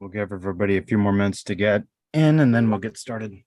We'll give everybody a few more minutes to get in and then we'll get started.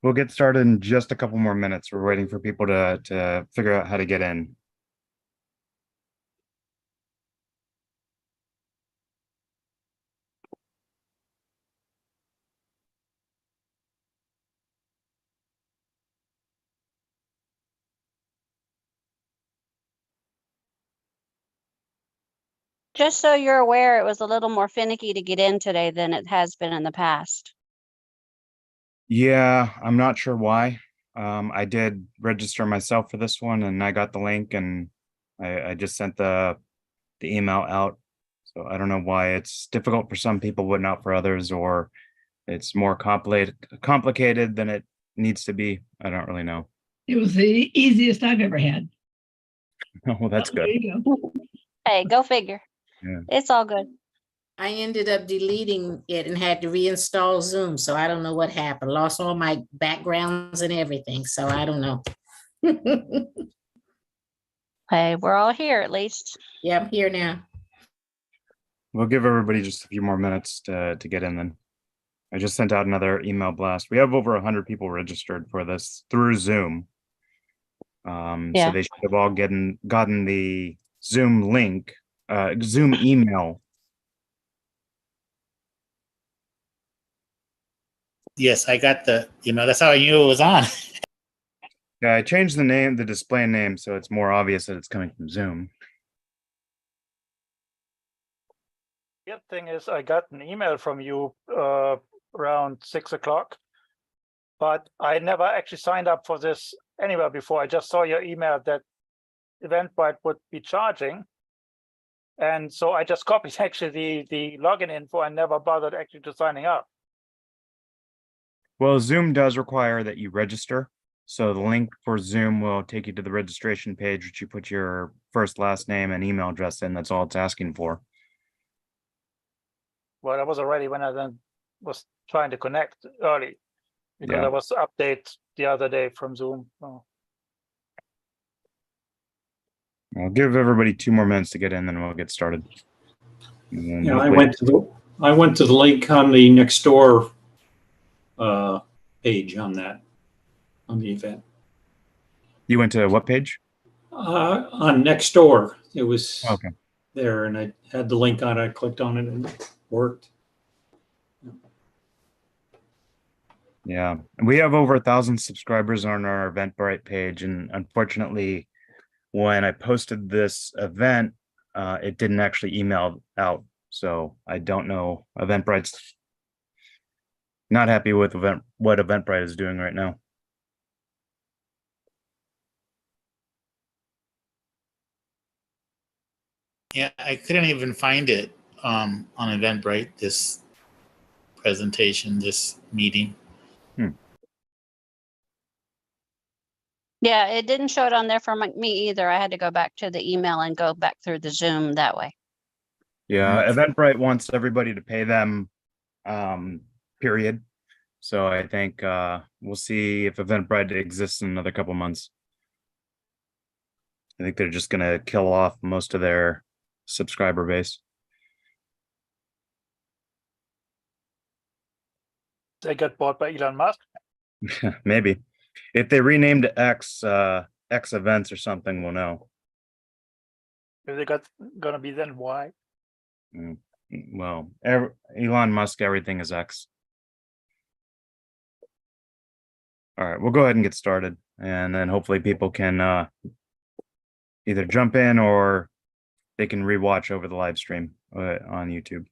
We'll get started in just a couple more minutes. We're waiting for people to figure out how to get in. Just so you're aware, it was a little more finicky to get in today than it has been in the past. Yeah, I'm not sure why. I did register myself for this one and I got the link and I just sent the email out. So I don't know why it's difficult for some people, but not for others, or it's more complicated than it needs to be. I don't really know. It was the easiest I've ever had. Oh, that's There good. you go. Hey, go figure. Yeah. It's all good. I ended up deleting it and had to reinstall Zoom. So I don't know what happened. Lost all my backgrounds and everything. So I don't know. Hey, we're all here at least. Yeah, I'm here now. We'll give everybody just a few more minutes to get in then. I just sent out another email blast. We have over 100 people registered for this through Zoom. So Yeah. they should have all gotten the Zoom link, Zoom email. Yes, I got the email. That's how I knew it was on. Yeah, I changed the display name, so it's more obvious that it's coming from Zoom. The other thing is I got an email from you around 6 o'clock, but I never actually signed up for this anywhere before. I just saw your email that Eventbrite would be charging. And so I just copied actually the login info and never bothered actually to signing up. Well, Zoom does require that you register. So the link for Zoom will take you to the registration page, which you put your first, last name and email address in. That's all it's asking for. Well, that was already when I then was trying to connect early because Yeah. I was update the other day from Zoom. Oh. I'll give everybody 2 more minutes to get in, then we'll get started. And then Yeah, I hopefully- went to the link on the Nextdoor page on the event. You went to what page? On Nextdoor, it was Okay. there, and I had the link on it. I clicked on it, and it worked. Yeah, we have over 1,000 subscribers on our Eventbrite page, and unfortunately, when I posted this event, it didn't actually email out. So I don't know. Eventbrite's not happy with what Eventbrite is doing right now. Yeah, I couldn't even find it on Eventbrite, this presentation, this meeting. Yeah, it didn't show it on there for me either. I had to go back to the email and go back through the Zoom that way. Yeah, Eventbrite wants everybody to pay them, period. So I think we'll see if Eventbrite exists in another couple months. I think they're just gonna kill off most of their subscriber base. They got bought by Elon Musk. Maybe. If they renamed it X events or something, we'll know. If they gonna be, then why? Well, Elon Musk, everything is X. All right, we'll go ahead and get started, and then hopefully people can either jump in or they can rewatch over the live stream on YouTube.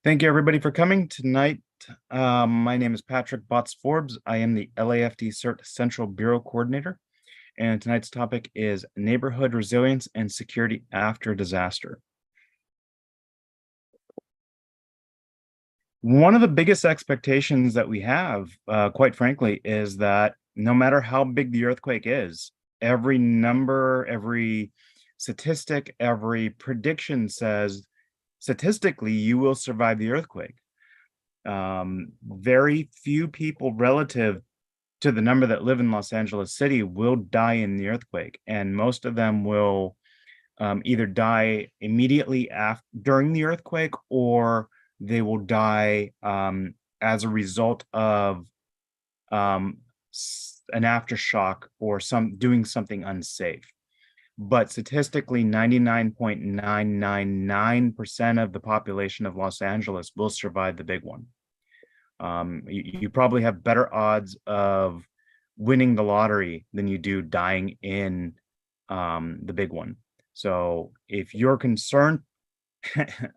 Thank you, everybody, for coming tonight. My name is Patrick Botts Forbes. I am the LAFD CERT Central Bureau Coordinator, and tonight's topic is neighborhood resilience and security after disaster. One of the biggest expectations that we have, quite frankly, is that no matter how big the earthquake is, every number, every statistic, every prediction says statistically you will survive the earthquake. Very few people relative to the number that live in Los Angeles City will die in the earthquake, and most of them will either die immediately during the earthquake, or they will die as a result of an aftershock or doing something unsafe. But statistically, 99.999% of the population of Los Angeles will survive the big one. You probably have better odds of winning the lottery than you do dying in the big one. So if you're concerned,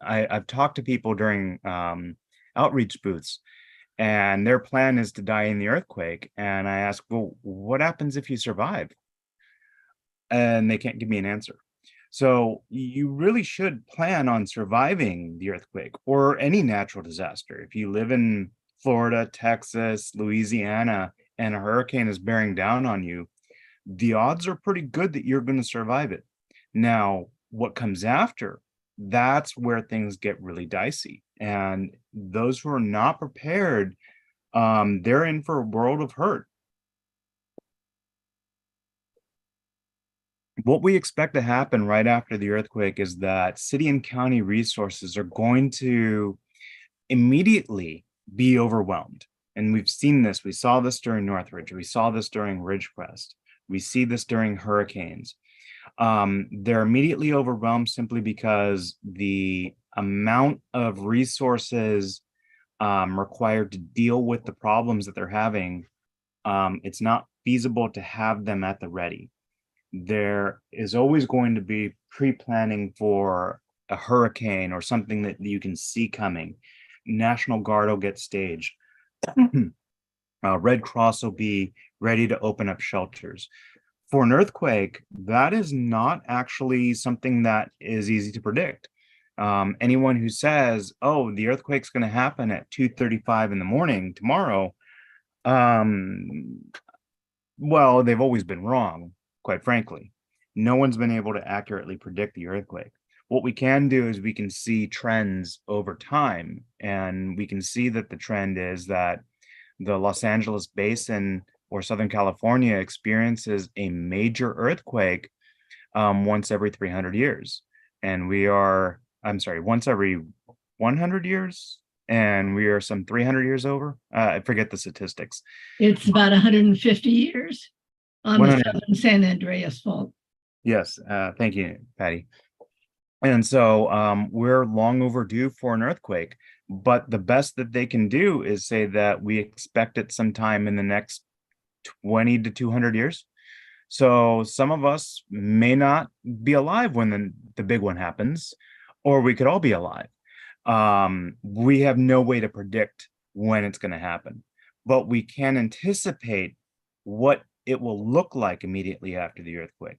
I've talked to people during outreach booths, and their plan is to die in the earthquake. And I ask, well, what happens if you survive? And they can't give me an answer. So you really should plan on surviving the earthquake or any natural disaster. If you live in Florida, Texas, Louisiana, and a hurricane is bearing down on you, the odds are pretty good that you're going to survive it. Now, what comes after, that's where things get really dicey. And those who are not prepared, they're in for a world of hurt. What we expect to happen right after the earthquake is that city and county resources are going to immediately be overwhelmed. And we've seen this. We saw this during Northridge. We saw this during Ridgecrest. We see this during hurricanes. They're immediately overwhelmed simply because the amount of resources required to deal with the problems that they're having, it's not feasible to have them at the ready. There is always going to be pre-planning for a hurricane or something that you can see coming. National Guard will get staged. Red Cross will be ready to open up shelters. For an earthquake, that is not actually something that is easy to predict. Anyone who says, oh, the earthquake's going to happen at 2:35 in the morning tomorrow, well, they've always been wrong, quite frankly. No one's been able to accurately predict the earthquake. What we can do is we can see trends over time, and we can see that the trend is that the Los Angeles basin or Southern California experiences a major earthquake once every 300 years. And once every 100 years, and we are some 300 years over. I forget the statistics. It's about 150 years on the 100. Southern San Andreas fault. Yes, thank you, Patty. And so we're long overdue for an earthquake, but the best that they can do is say that we expect it sometime in the next 20 to 200 years. So some of us may not be alive when the big one happens, or we could all be alive. We have no way to predict when it's going to happen, but we can anticipate what it will look like immediately after the earthquake.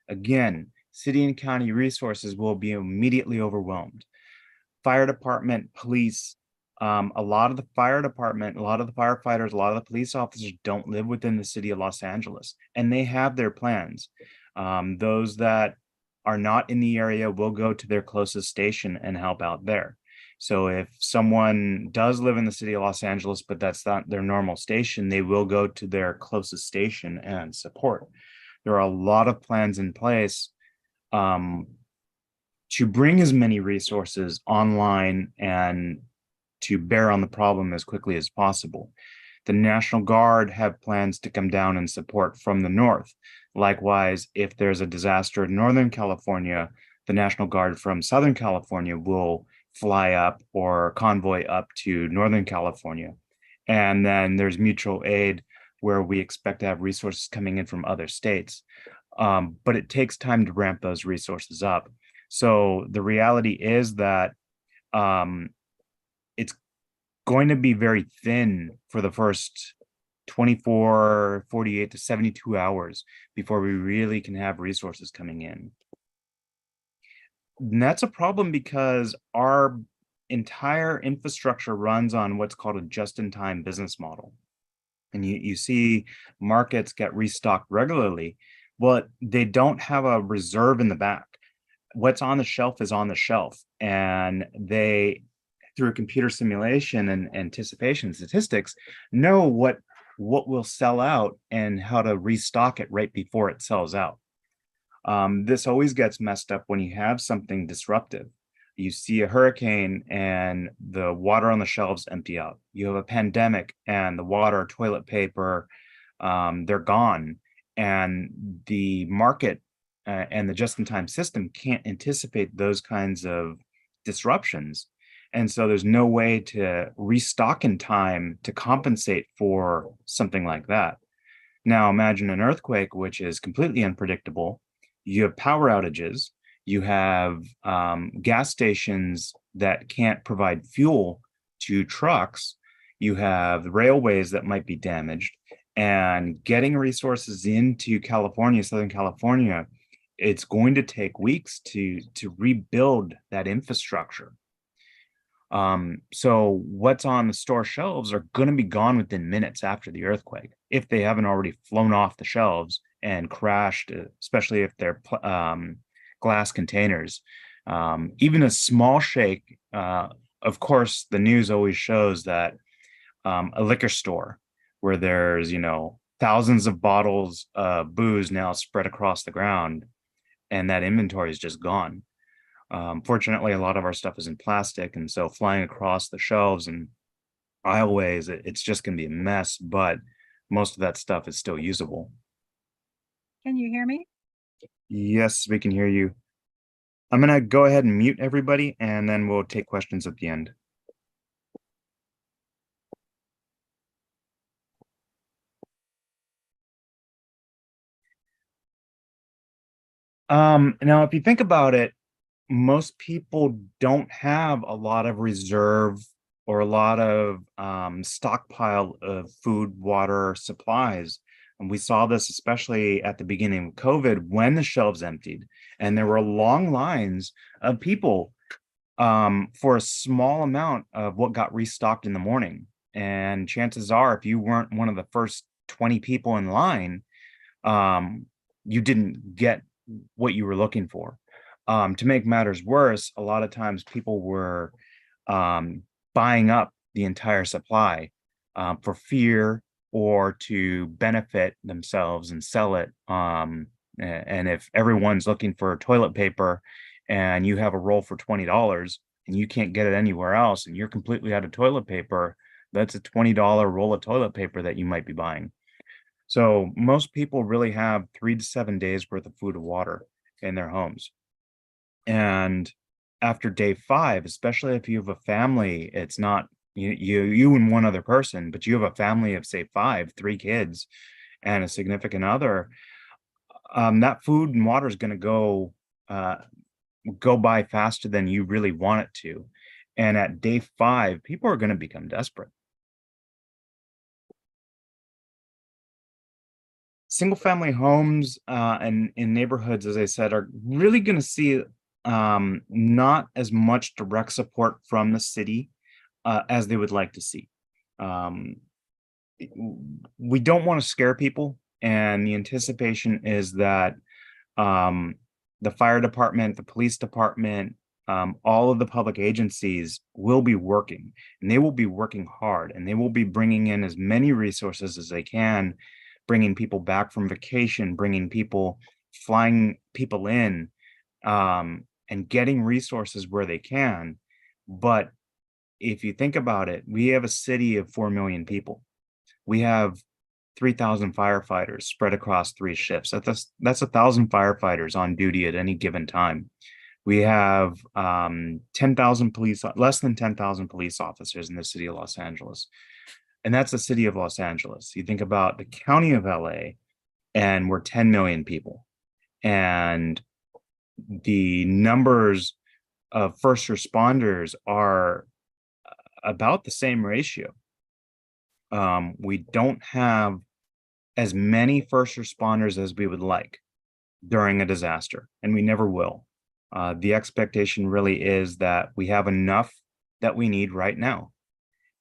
Again, city and county resources will be immediately overwhelmed. Fire department, police, a lot of the fire department, a lot of the firefighters, a lot of the police officers don't live within the city of Los Angeles, and they have their plans. Those that are not in the area will go to their closest station and help out there. So if someone does live in the city of Los Angeles, but that's not their normal station, they will go to their closest station and support. There are a lot of plans in place to bring as many resources online and to bear on the problem as quickly as possible. The National Guard have plans to come down and support from the north. Likewise, if there's a disaster in Northern California, the National Guard from Southern California will fly up or convoy up to Northern California. And then there's mutual aid where we expect to have resources coming in from other states. But it takes time to ramp those resources up. So the reality is that it's going to be very thin for the first 24, 48 to 72 hours before we really can have resources coming in. And that's a problem because our entire infrastructure runs on what's called a just-in-time business model. And you see markets get restocked regularly, but they don't have a reserve in the back. What's on the shelf is on the shelf, and they, through computer simulation and anticipation statistics, know what will sell out and how to restock it right before it sells out. This always gets messed up when you have something disruptive. You see a hurricane and the water on the shelves empty out. You have a pandemic and the water, toilet paper, they're gone. And the market and the just-in-time system can't anticipate those kinds of disruptions. And so there's no way to restock in time to compensate for something like that. Now imagine an earthquake, which is completely unpredictable. You have power outages. You have gas stations that can't provide fuel to trucks. You have railways that might be damaged. And getting resources into California, Southern California, it's going to take weeks to rebuild that infrastructure. So what's on the store shelves are going to be gone within minutes after the earthquake, if they haven't already flown off the shelves and crashed, especially if they're glass containers. Even a small shake, of course, the news always shows that a liquor store where there's, thousands of bottles of booze now spread across the ground, and that inventory is just gone. Fortunately, a lot of our stuff is in plastic, and so flying across the shelves and aisleways, it's just going to be a mess, but most of that stuff is still usable. Can you hear me? Yes, we can hear you. I'm going to go ahead and mute everybody, and then we'll take questions at the end. Now, if you think about it, most people don't have a lot of reserve or a lot of stockpile of food, water, supplies. And we saw this especially at the beginning of COVID when the shelves emptied and there were long lines of people for a small amount of what got restocked in the morning. And chances are, if you weren't one of the first 20 people in line, you didn't get what you were looking for. To make matters worse, a lot of times people were buying up the entire supply for fear or to benefit themselves and sell it. And if everyone's looking for toilet paper and you have a roll for $20 and you can't get it anywhere else and you're completely out of toilet paper, that's a $20 roll of toilet paper that you might be buying. So most people really have 3 to 7 days worth of food and water in their homes. And after day 5, especially if you have a family, it's not you and one other person, but you have a family of say 5, 3 kids and a significant other, that food and water is going to go by faster than you really want it to. And at day 5, people are going to become desperate. Single family homes and in neighborhoods, as I said, are really going to see not as much direct support from the city as they would like to see. We don't want to scare people, and the anticipation is that the fire department, the police department, all of the public agencies will be working, and they will be working hard, and they will be bringing in as many resources as they can, bringing people back from vacation, flying people in, and getting resources where they can. But if you think about it, we have a city of 4 million people. We have 3,000 firefighters spread across 3 shifts. That's 1,000 firefighters on duty at any given time. We have 10,000 less than 10,000 police officers in the city of Los Angeles. And that's the city of Los Angeles. You think about the county of LA, and we're 10 million people. And the numbers of first responders are about the same ratio. We don't have as many first responders as we would like during a disaster, and we never will. The expectation really is that we have enough that we need right now.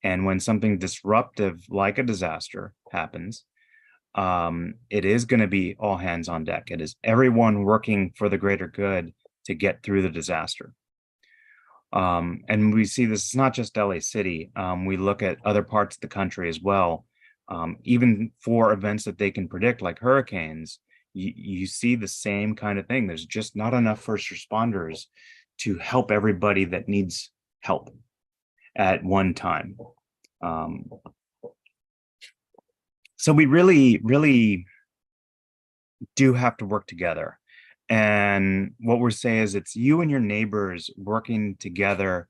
And when something disruptive like a disaster happens, it is going to be all hands on deck. It is everyone working for the greater good to get through the disaster. And we see this, it's not just LA City. We look at other parts of the country as well. Even for events that they can predict, like hurricanes, you see the same kind of thing. There's just not enough first responders to help everybody that needs help at one time. So we really do have to work together. And what we're saying is it's you and your neighbors working together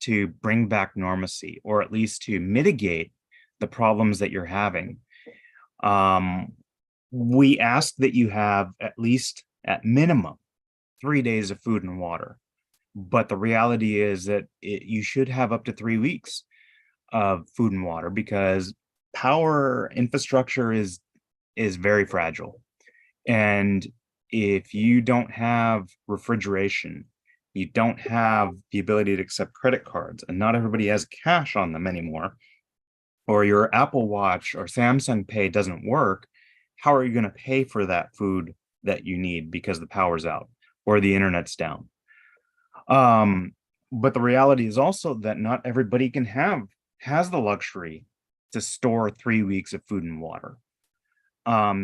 to bring back normalcy, or at least to mitigate the problems that you're having. We ask that you have at least, at minimum, 3 days of food and water. But the reality is that you should have up to 3 weeks of food and water, because power infrastructure is very fragile. And if you don't have refrigeration, you don't have the ability to accept credit cards, and not everybody has cash on them anymore, or your Apple Watch or Samsung Pay doesn't work, how are you going to pay for that food that you need because the power's out or the internet's down? But the reality is also that not everybody has the luxury to store 3 weeks of food and water.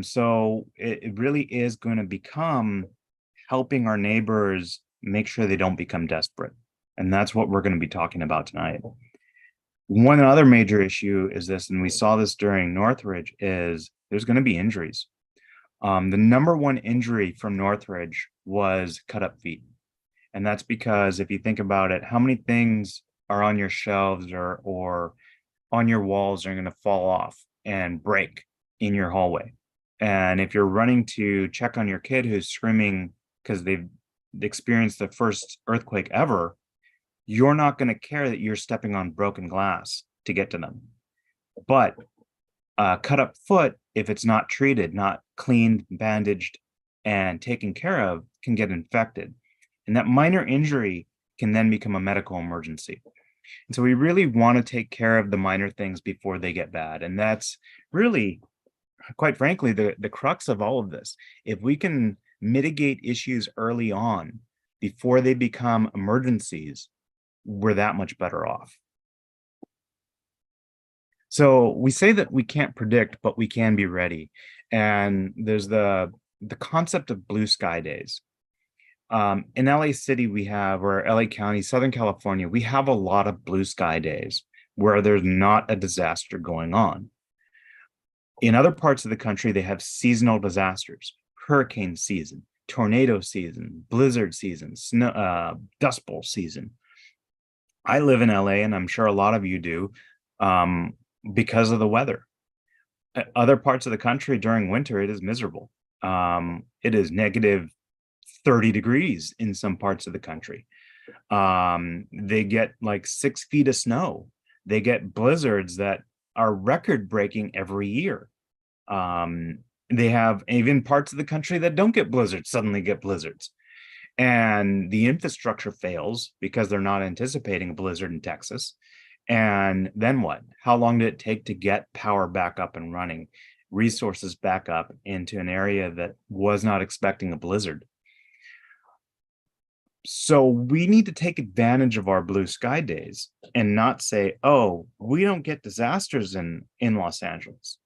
So it really is going to become helping our neighbors make sure they don't become desperate. And that's what we're going to be talking about tonight. One other major issue is this, and we saw this during Northridge, is there's going to be injuries. The number one injury from Northridge was cut up feet. And that's because if you think about it, how many things are on your shelves or on your walls are going to fall off and break in your hallway? And if you're running to check on your kid who's screaming because they've experienced the first earthquake ever, you're not going to care that you're stepping on broken glass to get to them. But cut up foot, if it's not treated, not cleaned, bandaged, and taken care of, can get infected. And that minor injury can then become a medical emergency. And so we really want to take care of the minor things before they get bad. And that's really, quite frankly, the crux of all of this. If we can mitigate issues early on before they become emergencies, we're that much better off. So we say that we can't predict, but we can be ready. And there's the concept of blue sky days. In LA City, or LA County, Southern California, we have a lot of blue sky days where there's not a disaster going on. In other parts of the country, they have seasonal disasters, hurricane season, tornado season, blizzard season, snow, dust bowl season. I live in LA, and I'm sure a lot of you do, because of the weather. Other parts of the country during winter, it is miserable. It is negative 30 degrees in some parts of the country. They get like 6 feet of snow. They get blizzards that are record breaking every year. They have even parts of the country that don't get blizzards, suddenly get blizzards. And the infrastructure fails because they're not anticipating a blizzard in Texas. And then what? How long did it take to get power back up and running, resources back up into an area that was not expecting a blizzard? So we need to take advantage of our blue sky days and not say, oh, we don't get disasters in Los Angeles.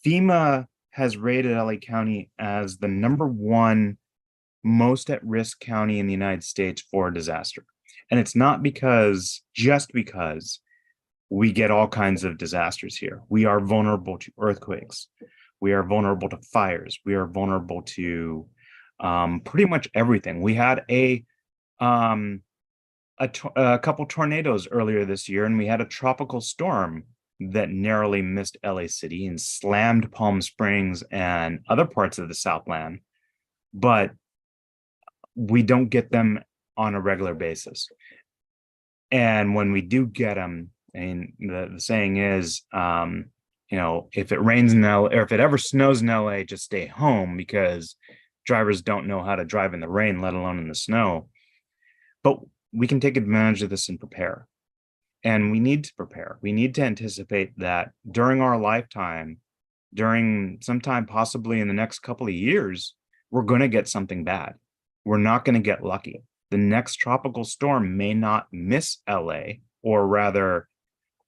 FEMA has rated LA County as the #1 most at-risk county in the United States for a disaster. And it's not just because we get all kinds of disasters here. We are vulnerable to earthquakes. We are vulnerable to fires. We are vulnerable to pretty much everything. We had a couple tornadoes earlier this year, and we had a tropical storm that narrowly missed LA City and slammed Palm Springs and other parts of the Southland. But we don't get them on a regular basis. And when we do get them, and the saying is, if it rains in LA, or if it ever snows in LA, just stay home, because drivers don't know how to drive in the rain, let alone in the snow. But we can take advantage of this and prepare. And we need to prepare. We need to anticipate that during our lifetime, during sometime possibly in the next couple of years, we're going to get something bad. We're not going to get lucky. The next tropical storm may not miss LA, or rather,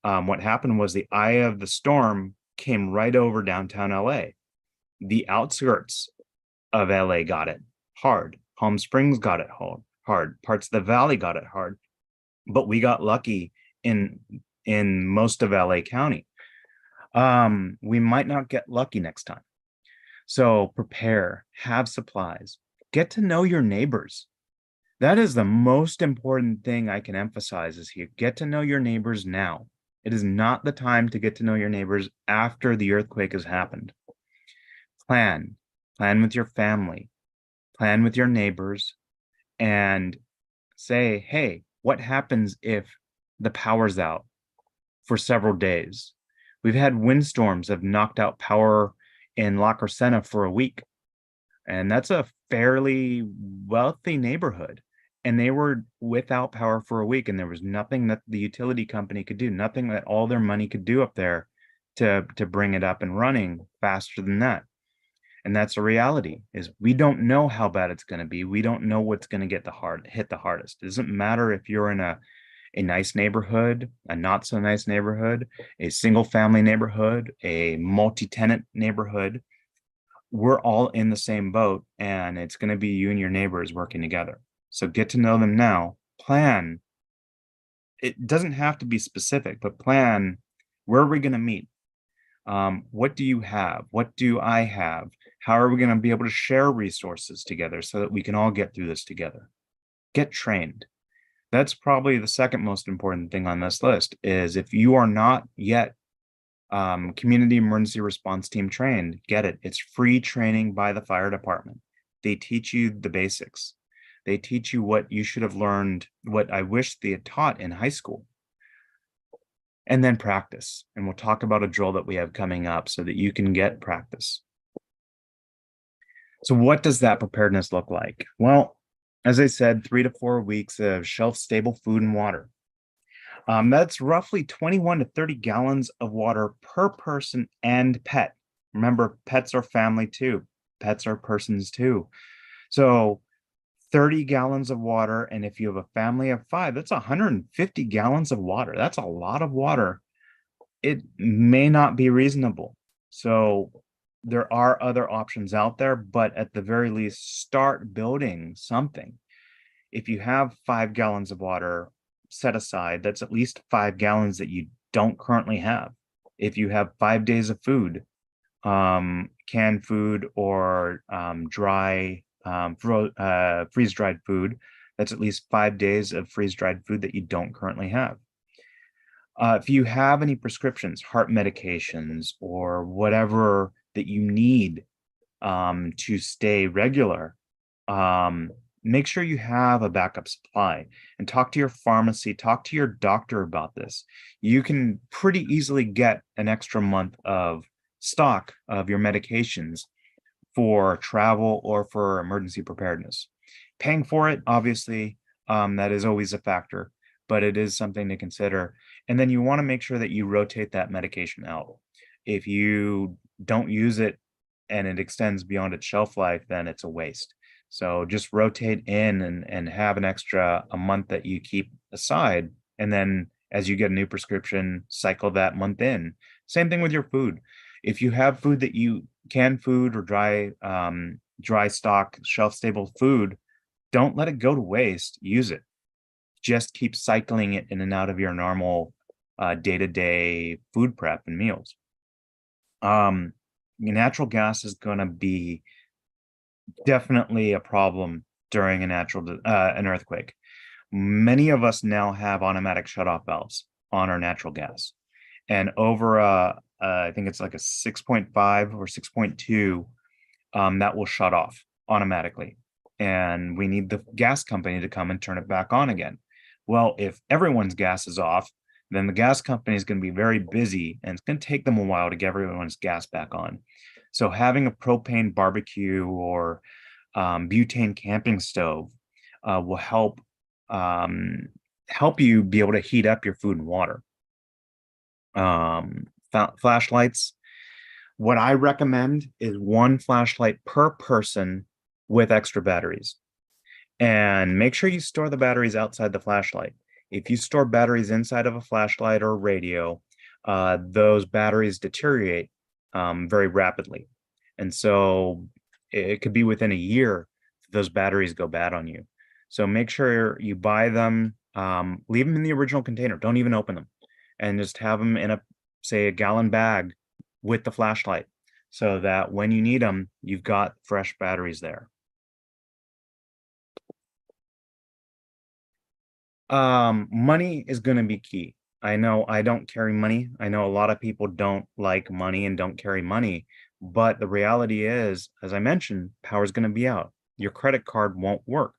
what happened was the eye of the storm came right over downtown LA. The outskirts of LA got it hard. Palm Springs got it hard. Parts of the valley got it hard. But we got lucky in most of LA County. We might not get lucky next time. So prepare, have supplies, get to know your neighbors. That is the most important thing I can emphasize is here. Get to know your neighbors now. It is not the time to get to know your neighbors after the earthquake has happened. Plan with your family, plan with your neighbors, and say, hey, what happens if the power's out for several days? We've had windstorms that have knocked out power in La Crescenta for a week. And that's a fairly wealthy neighborhood. And they were without power for a week, and there was nothing that the utility company could do, nothing that all their money could do up there to bring it up and running faster than that. And that's a reality, is we don't know how bad it's going to be. We don't know what's going to hit the hardest. It doesn't matter if you're in a nice neighborhood, a not so nice neighborhood, a single family neighborhood, a multi-tenant neighborhood. We're all in the same boat, and it's going to be you and your neighbors working together. So get to know them now, plan, it doesn't have to be specific, but plan, where are we going to meet? What do you have? What do I have? How are we going to be able to share resources together so that we can all get through this together? Get trained. That's probably the second most important thing on this list is if you are not yet community emergency response team trained, get it. It's free training by the fire department. They teach you the basics. They teach you what you should have learned, what I wish they had taught in high school. And then practice. And we'll talk about a drill that we have coming up so that you can get practice. So what does that preparedness look like? Well, as I said, 3 to 4 weeks of shelf-stable food and water. That's roughly 21 to 30 gallons of water per person and pet. Remember, pets are family too. Pets are persons too. So 30 gallons of water. And if you have a family of 5, that's 150 gallons of water. That's a lot of water. It may not be reasonable. So there are other options out there, but at the very least, start building something. If you have 5 gallons of water set aside, that's at least 5 gallons that you don't currently have. If you have 5 days of food, canned food or freeze-dried food, that's at least 5 days of freeze-dried food that you don't currently have. If you have any prescriptions, heart medications, or whatever that you need to stay regular, make sure you have a backup supply and talk to your pharmacy, talk to your doctor about this. You can pretty easily get an extra month of stock of your medications for travel or for emergency preparedness. Paying for it, obviously, that is always a factor, but it is something to consider. And then you want to make sure that you rotate that medication out. If you don't use it and it extends beyond its shelf life, then it's a waste. So just rotate in and have an extra a month that you keep aside. And then as you get a new prescription, cycle that month in. Same thing with your food. If you have food that you canned food or dry stock, shelf stable food, don't let it go to waste. Use it. Just keep cycling it in and out of your normal day-to-day food prep and meals. Natural gas is going to be definitely a problem during an earthquake. Many of us now have automatic shutoff valves on our natural gas, and over I think it's like a 6.5 or 6.2 that will shut off automatically, and we need the gas company to come and turn it back on again. Well, if everyone's gas is off, then the gas company is going to be very busy, and it's going to take them a while to get everyone's gas back on. So having a propane barbecue or butane camping stove will help you be able to heat up your food and water. Flashlights. What I recommend is 1 flashlight per person with extra batteries. And make sure you store the batteries outside the flashlight. If you store batteries inside of a flashlight or radio, those batteries deteriorate very rapidly. And so it could be within a year those batteries go bad on you. So make sure you buy them, leave them in the original container. Don't even open them, and just have them in a gallon bag with the flashlight so that when you need them, you've got fresh batteries there. Money is going to be key. I know I don't carry money. I know a lot of people don't like money and don't carry money, but the reality is, as I mentioned, power is going to be out. Your credit card won't work.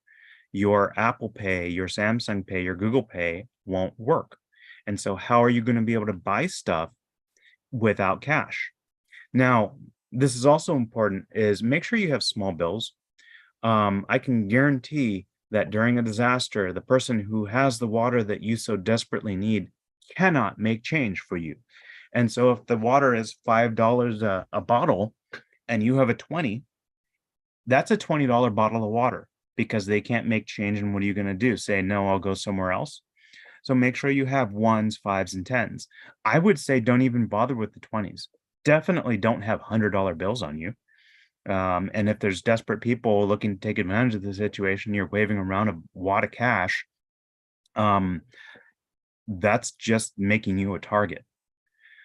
Your Apple Pay, your Samsung Pay, your Google Pay won't work. And so how are you going to be able to buy stuff without cash? Now, this is also important, is make sure you have small bills. I can guarantee that during a disaster, the person who has the water that you so desperately need cannot make change for you. And so if the water is $5 a bottle and you have a 20, that's a $20 bottle of water because they can't make change. And what are you going to do? Say, no, I'll go somewhere else. So make sure you have 1s, 5s, and 10s. I would say don't even bother with the 20s. Definitely don't have $100 bills on you. And if there's desperate people looking to take advantage of the situation, you're waving around a wad of cash. that's just making you a target.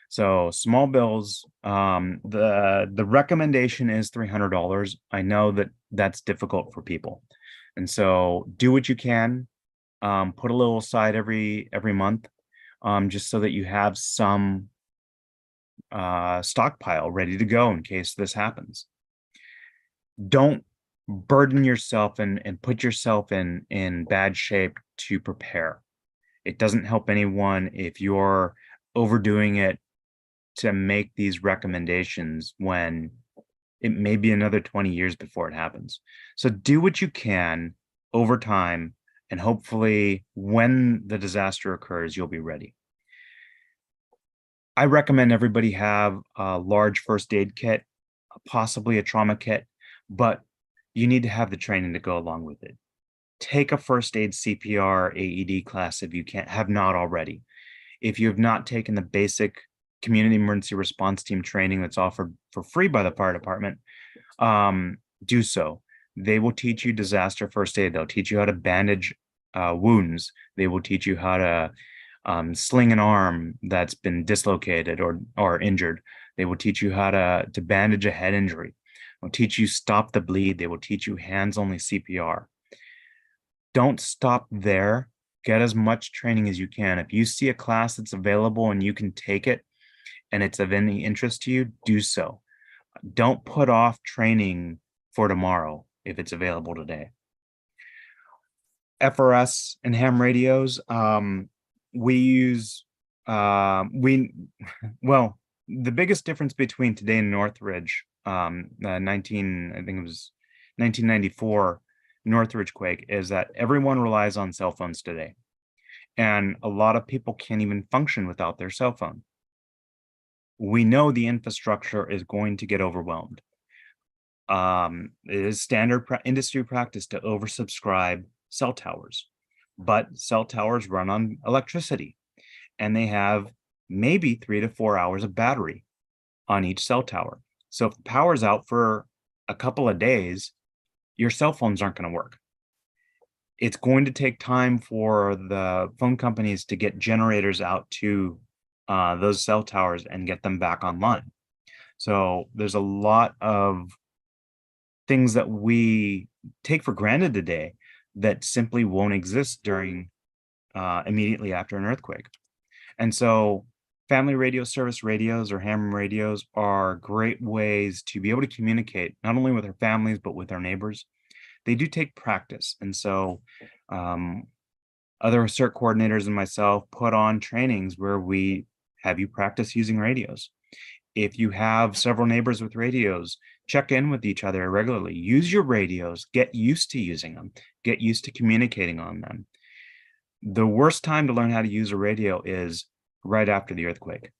So small bills, the recommendation is $300. I know that that's difficult for people. And so do what you can, put a little aside every month, just so that you have some stockpile ready to go in case this happens. Don't burden yourself and put yourself in bad shape to prepare. It doesn't help anyone if you're overdoing it to make these recommendations when it may be another 20 years before it happens. So do what you can over time, and hopefully when the disaster occurs, you'll be ready. I recommend everybody have a large first aid kit, possibly a trauma kit, but you need to have the training to go along with it. Take a first aid CPR AED class if you have not already. If you have not taken the basic community emergency response team training that's offered for free by the fire department, do so. They will teach you disaster first aid. They'll teach you how to bandage wounds. They will teach you how to sling an arm that's been dislocated or injured. They will teach you how to bandage a head injury. They'll teach you stop the bleed. They will teach you hands-only CPR. Don't stop there. Get as much training as you can. If you see a class that's available and you can take it and it's of any interest to you, do so. Don't put off training for tomorrow if it's available today. FRS and ham radios, we use, well, the biggest difference between today and Northridge, I think it was 1994 Northridge quake, is that everyone relies on cell phones today. And a lot of people can't even function without their cell phone. We know the infrastructure is going to get overwhelmed. It is standard industry practice to oversubscribe cell towers, but cell towers run on electricity, and they have maybe 3 to 4 hours of battery on each cell tower. So if the power's out for a couple of days, your cell phones aren't going to work. It's going to take time for the phone companies to get generators out to those cell towers and get them back online. So there's a lot of things that we take for granted today that simply won't exist during immediately after an earthquake. And so family radio service radios or ham radios are great ways to be able to communicate not only with our families, but with our neighbors. They do take practice. And so other CERT coordinators and myself put on trainings where we have you practice using radios. If you have several neighbors with radios, check in with each other regularly. Use your radios, get used to using them, get used to communicating on them. The worst time to learn how to use a radio is right after the earthquake,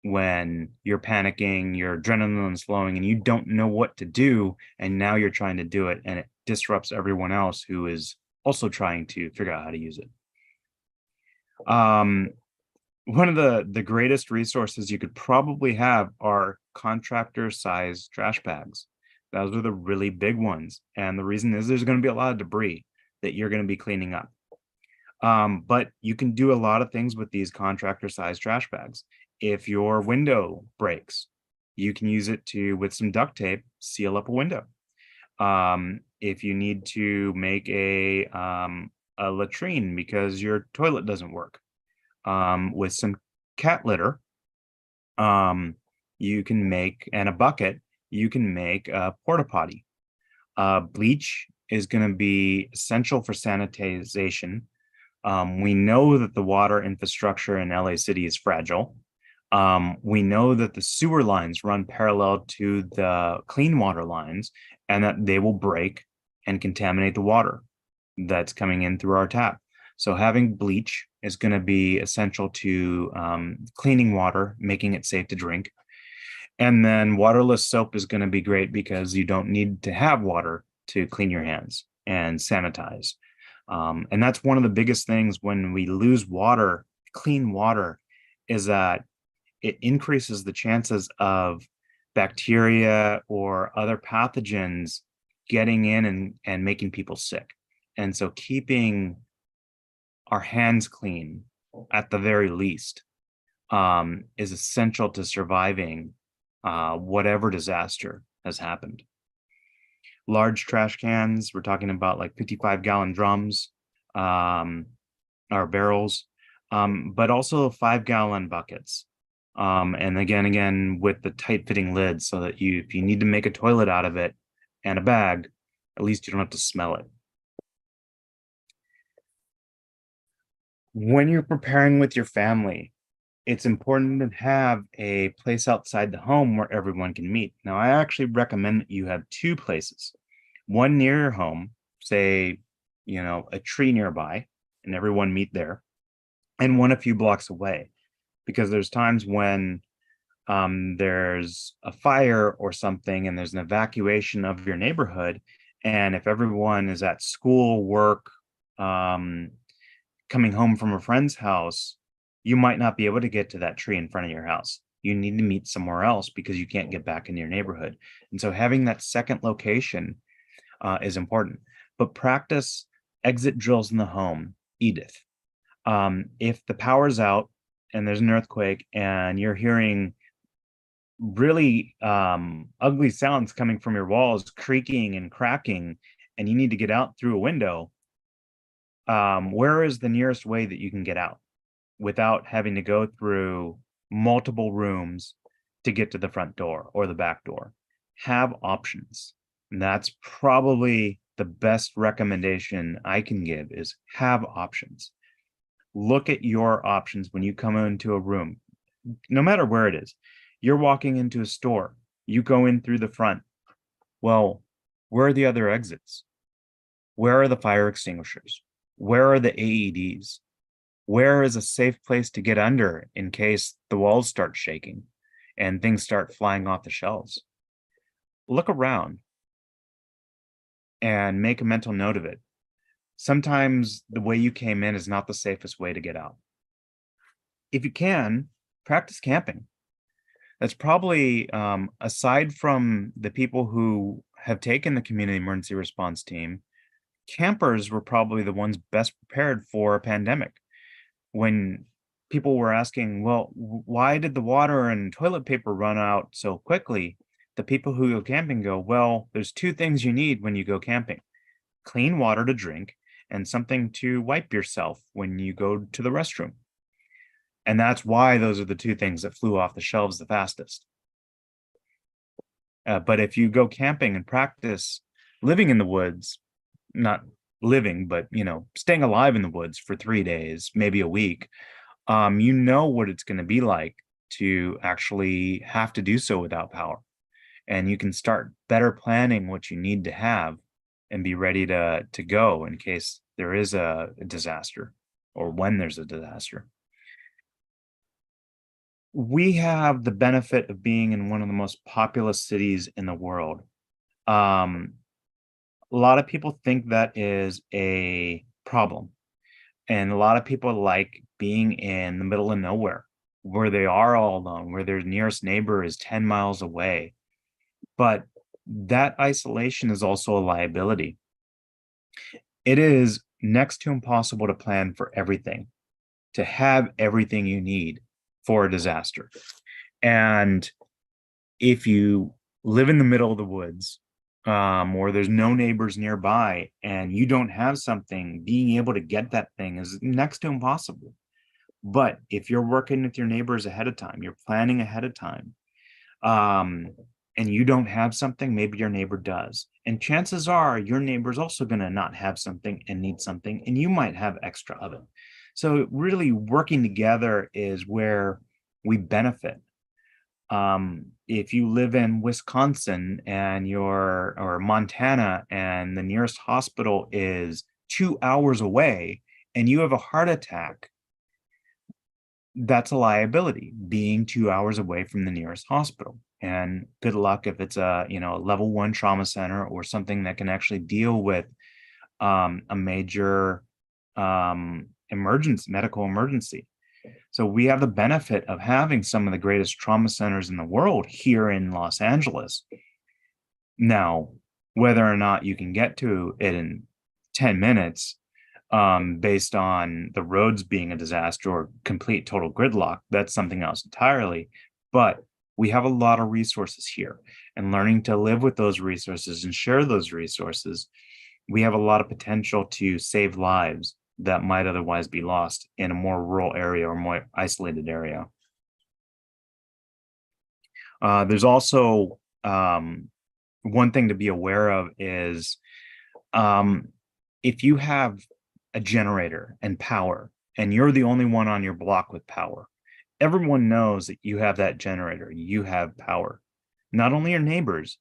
when you're panicking, your adrenaline is flowing, and you don't know what to do, and now you're trying to do it, and it disrupts everyone else who is also trying to figure out how to use it. One of the greatest resources you could probably have are contractor-sized trash bags. Those are the really big ones, and the reason is there's going to be a lot of debris that you're going to be cleaning up. But you can do a lot of things with these contractor-sized trash bags. If your window breaks, you can use it with some duct tape, seal up a window. If you need to make a latrine because your toilet doesn't work, with some cat litter, you can make, and a bucket, you can make a porta potty. Bleach is going to be essential for sanitization. We know that the water infrastructure in LA City is fragile. We know that the sewer lines run parallel to the clean water lines, and that they will break and contaminate the water that's coming in through our tap. So having bleach is going to be essential to cleaning water, making it safe to drink. And then waterless soap is going to be great because you don't need to have water to clean your hands and sanitize. And that's one of the biggest things when we lose water, clean water, is that it increases the chances of bacteria or other pathogens getting in and making people sick. And so keeping our hands clean, at the very least, is essential to surviving whatever disaster has happened. Large trash cans, we're talking about like 55-gallon drums, or barrels, but also 5-gallon buckets. And again, with the tight fitting lids so that if you need to make a toilet out of it and a bag, at least you don't have to smell it. When you're preparing with your family, it's important to have a place outside the home where everyone can meet. Now, I actually recommend that you have 2 places, one near your home, say, a tree nearby, and everyone meet there, and one a few blocks away, because there's times when there's a fire or something and there's an evacuation of your neighborhood, and if everyone is at school, work, coming home from a friend's house, you might not be able to get to that tree in front of your house. You need to meet somewhere else because you can't get back in your neighborhood. And so having that second location is important. But practice exit drills in the home, Edith. If the power's out and there's an earthquake and you're hearing really ugly sounds coming from your walls, creaking and cracking, and you need to get out through a window, where is the nearest way that you can get out without having to go through multiple rooms to get to the front door or the back door? Have options. And that's probably the best recommendation I can give, is have options. Look at your options when you come into a room, no matter where it is. You're walking into a store, you go in through the front. Well, where are the other exits? Where are the fire extinguishers? Where are the AEDs? Where is a safe place to get under in case the walls start shaking and things start flying off the shelves? Look around and make a mental note of it. Sometimes the way you came in is not the safest way to get out. If you can, practice camping. That's probably, aside from the people who have taken the community emergency response team, campers were probably the ones best prepared for a pandemic. When people were asking, well, why did the water and toilet paper run out so quickly? The people who go camping go, well, there's 2 things you need when you go camping: clean water to drink and something to wipe yourself when you go to the restroom. And that's why those are the 2 things that flew off the shelves the fastest. But if you go camping and practice living in the woods, not living, but staying alive in the woods for 3 days, maybe a week, you know what it's going to be like to actually have to do so without power. And you can start better planning what you need to have and be ready to go in case there is a disaster or when there's a disaster. We have the benefit of being in one of the most populous cities in the world. A lot of people think that is a problem. And a lot of people like being in the middle of nowhere, where they are all alone, where their nearest neighbor is 10 miles away. But that isolation is also a liability. It is next to impossible to plan for everything, to have everything you need for a disaster. And if you live in the middle of the woods, or there's no neighbors nearby and you don't have something, being able to get that thing is next to impossible. But if you're working with your neighbors ahead of time, you're planning ahead of time, and you don't have something, maybe your neighbor does. And chances are your neighbor's also going to not have something and need something, and you might have extra of it. So really working together is where we benefit. If you live in Wisconsin or Montana, and the nearest hospital is 2 hours away and you have a heart attack, that's a liability, being 2 hours away from the nearest hospital. And good luck if it's a level 1 trauma center or something that can actually deal with a major medical emergency. So we have the benefit of having some of the greatest trauma centers in the world here in Los Angeles. Now, whether or not you can get to it in 10 minutes based on the roads being a disaster or complete total gridlock. That's something else entirely. But we have a lot of resources here, and learning to live with those resources and share those resources, we have a lot of potential to save lives that might otherwise be lost in a more rural area or more isolated area. There's also one thing to be aware of is if you have a generator and power, and you're the only one on your block with power, everyone knows that you have that generator, you have power. Not only your neighbors,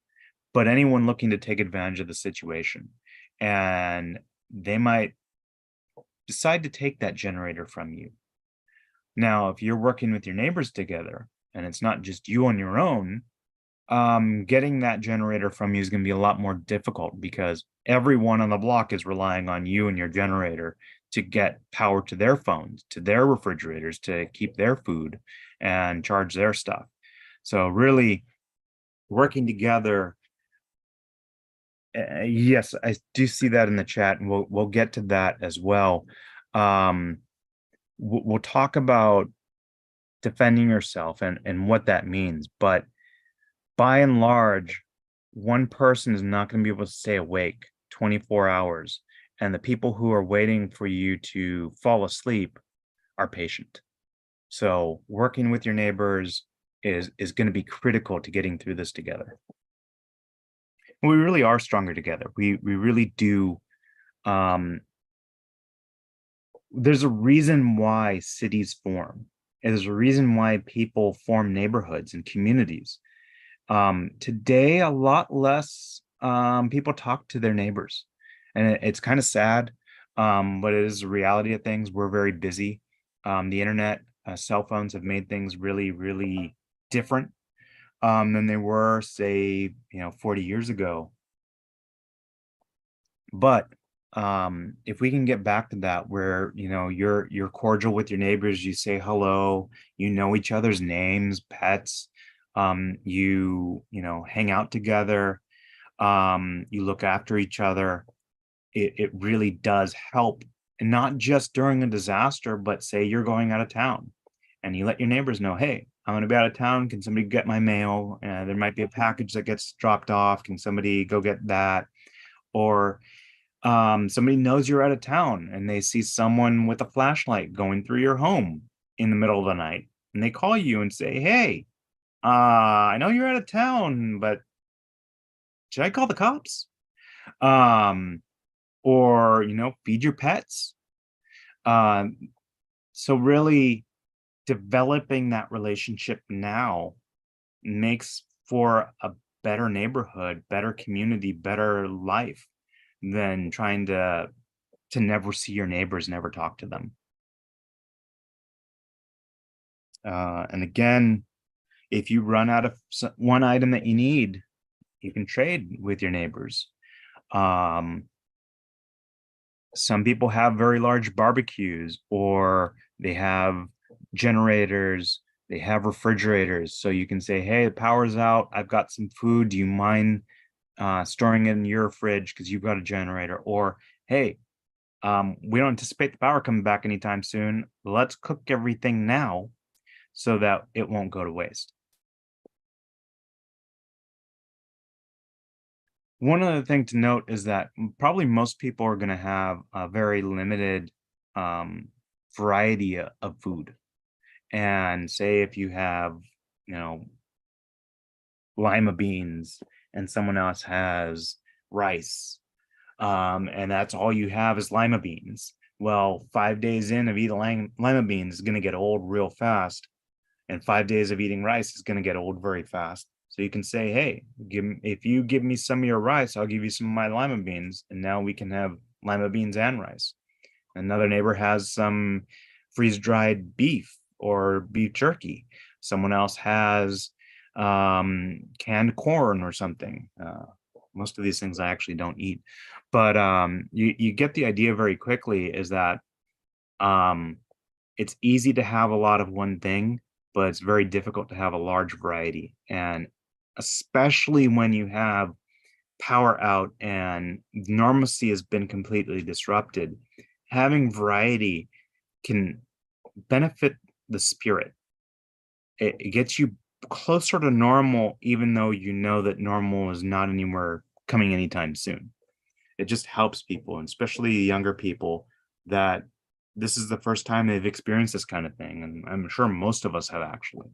but anyone looking to take advantage of the situation. And they might decide to take that generator from you. Now, if you're working with your neighbors together, and it's not just you on your own, getting that generator from you is going to be a lot more difficult because everyone on the block is relying on you and your generator to get power to their phones, to their refrigerators, to keep their food and charge their stuff. So really working together. Yes, I do see that in the chat, and we'll get to that as well. We'll talk about defending yourself and what that means, but by and large, one person is not going to be able to stay awake 24 hours, and the people who are waiting for you to fall asleep are patient. So working with your neighbors is going to be critical to getting through this together. We really are stronger together. We really do. There's a reason why cities form. And there's a reason why people form neighborhoods and communities. Today, a lot less people talk to their neighbors, and it's kind of sad, but it is the reality of things. We're very busy. The internet, cell phones have made things really, really different than they were, say, 40 years ago. But if we can get back to that, where you're cordial with your neighbors, you say hello, you know each other's names, pets, you hang out together, you look after each other, it really does help. And not just during a disaster, but say you're going out of town and you let your neighbors know, hey, I'm going to be out of town. Can somebody get my mail? There might be a package that gets dropped off. Can somebody go get that? Or somebody knows you're out of town and they see someone with a flashlight going through your home in the middle of the night, and they call you and say, hey, I know you're out of town, but should I call the cops? Or feed your pets. So really developing that relationship now makes for a better neighborhood, better community, better life than trying to never see your neighbors, never talk to them. And again, if you run out of one item that you need, you can trade with your neighbors. Some people have very large barbecues, or they have generators, they have refrigerators. So you can say, hey, the power's out, I've got some food, do you mind storing it in your fridge because you've got a generator? Or, hey, we don't anticipate the power coming back anytime soon. Let's cook everything now so that it won't go to waste. One other thing to note is that probably most people are going to have a very limited variety of food. And say if you have, lima beans and someone else has rice, and that's all you have is lima beans. Well, 5 days in of eating lima beans is going to get old real fast. And 5 days of eating rice is going to get old very fast. So you can say, hey, if you give me some of your rice, I'll give you some of my lima beans. And now we can have lima beans and rice. Another neighbor has some freeze-dried beef or beef jerky. Someone else has canned corn or something. Most of these things I actually don't eat. But you get the idea very quickly, is that it's easy to have a lot of one thing, but it's very difficult to have a large variety. And especially when you have power out and normalcy has been completely disrupted, having variety can benefit the spirit. It gets you closer to normal, even though you know that normal is not anywhere coming anytime soon. It just helps people, and especially younger people, that this is the first time they've experienced this kind of thing. And I'm sure most of us have actually.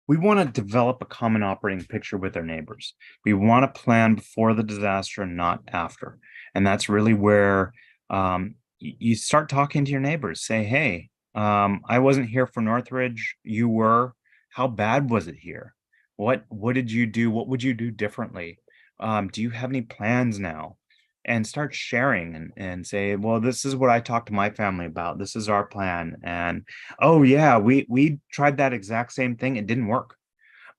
We want to develop a common operating picture with our neighbors. We want to plan before the disaster and not after. And that's really where you start talking to your neighbors. Say, hey, I wasn't here for Northridge. You were. How bad was it here? What did you do? What would you do differently? Do you have any plans now? And start sharing and say, well, this is what I talked to my family about. This is our plan. And oh yeah, we tried that exact same thing. It didn't work.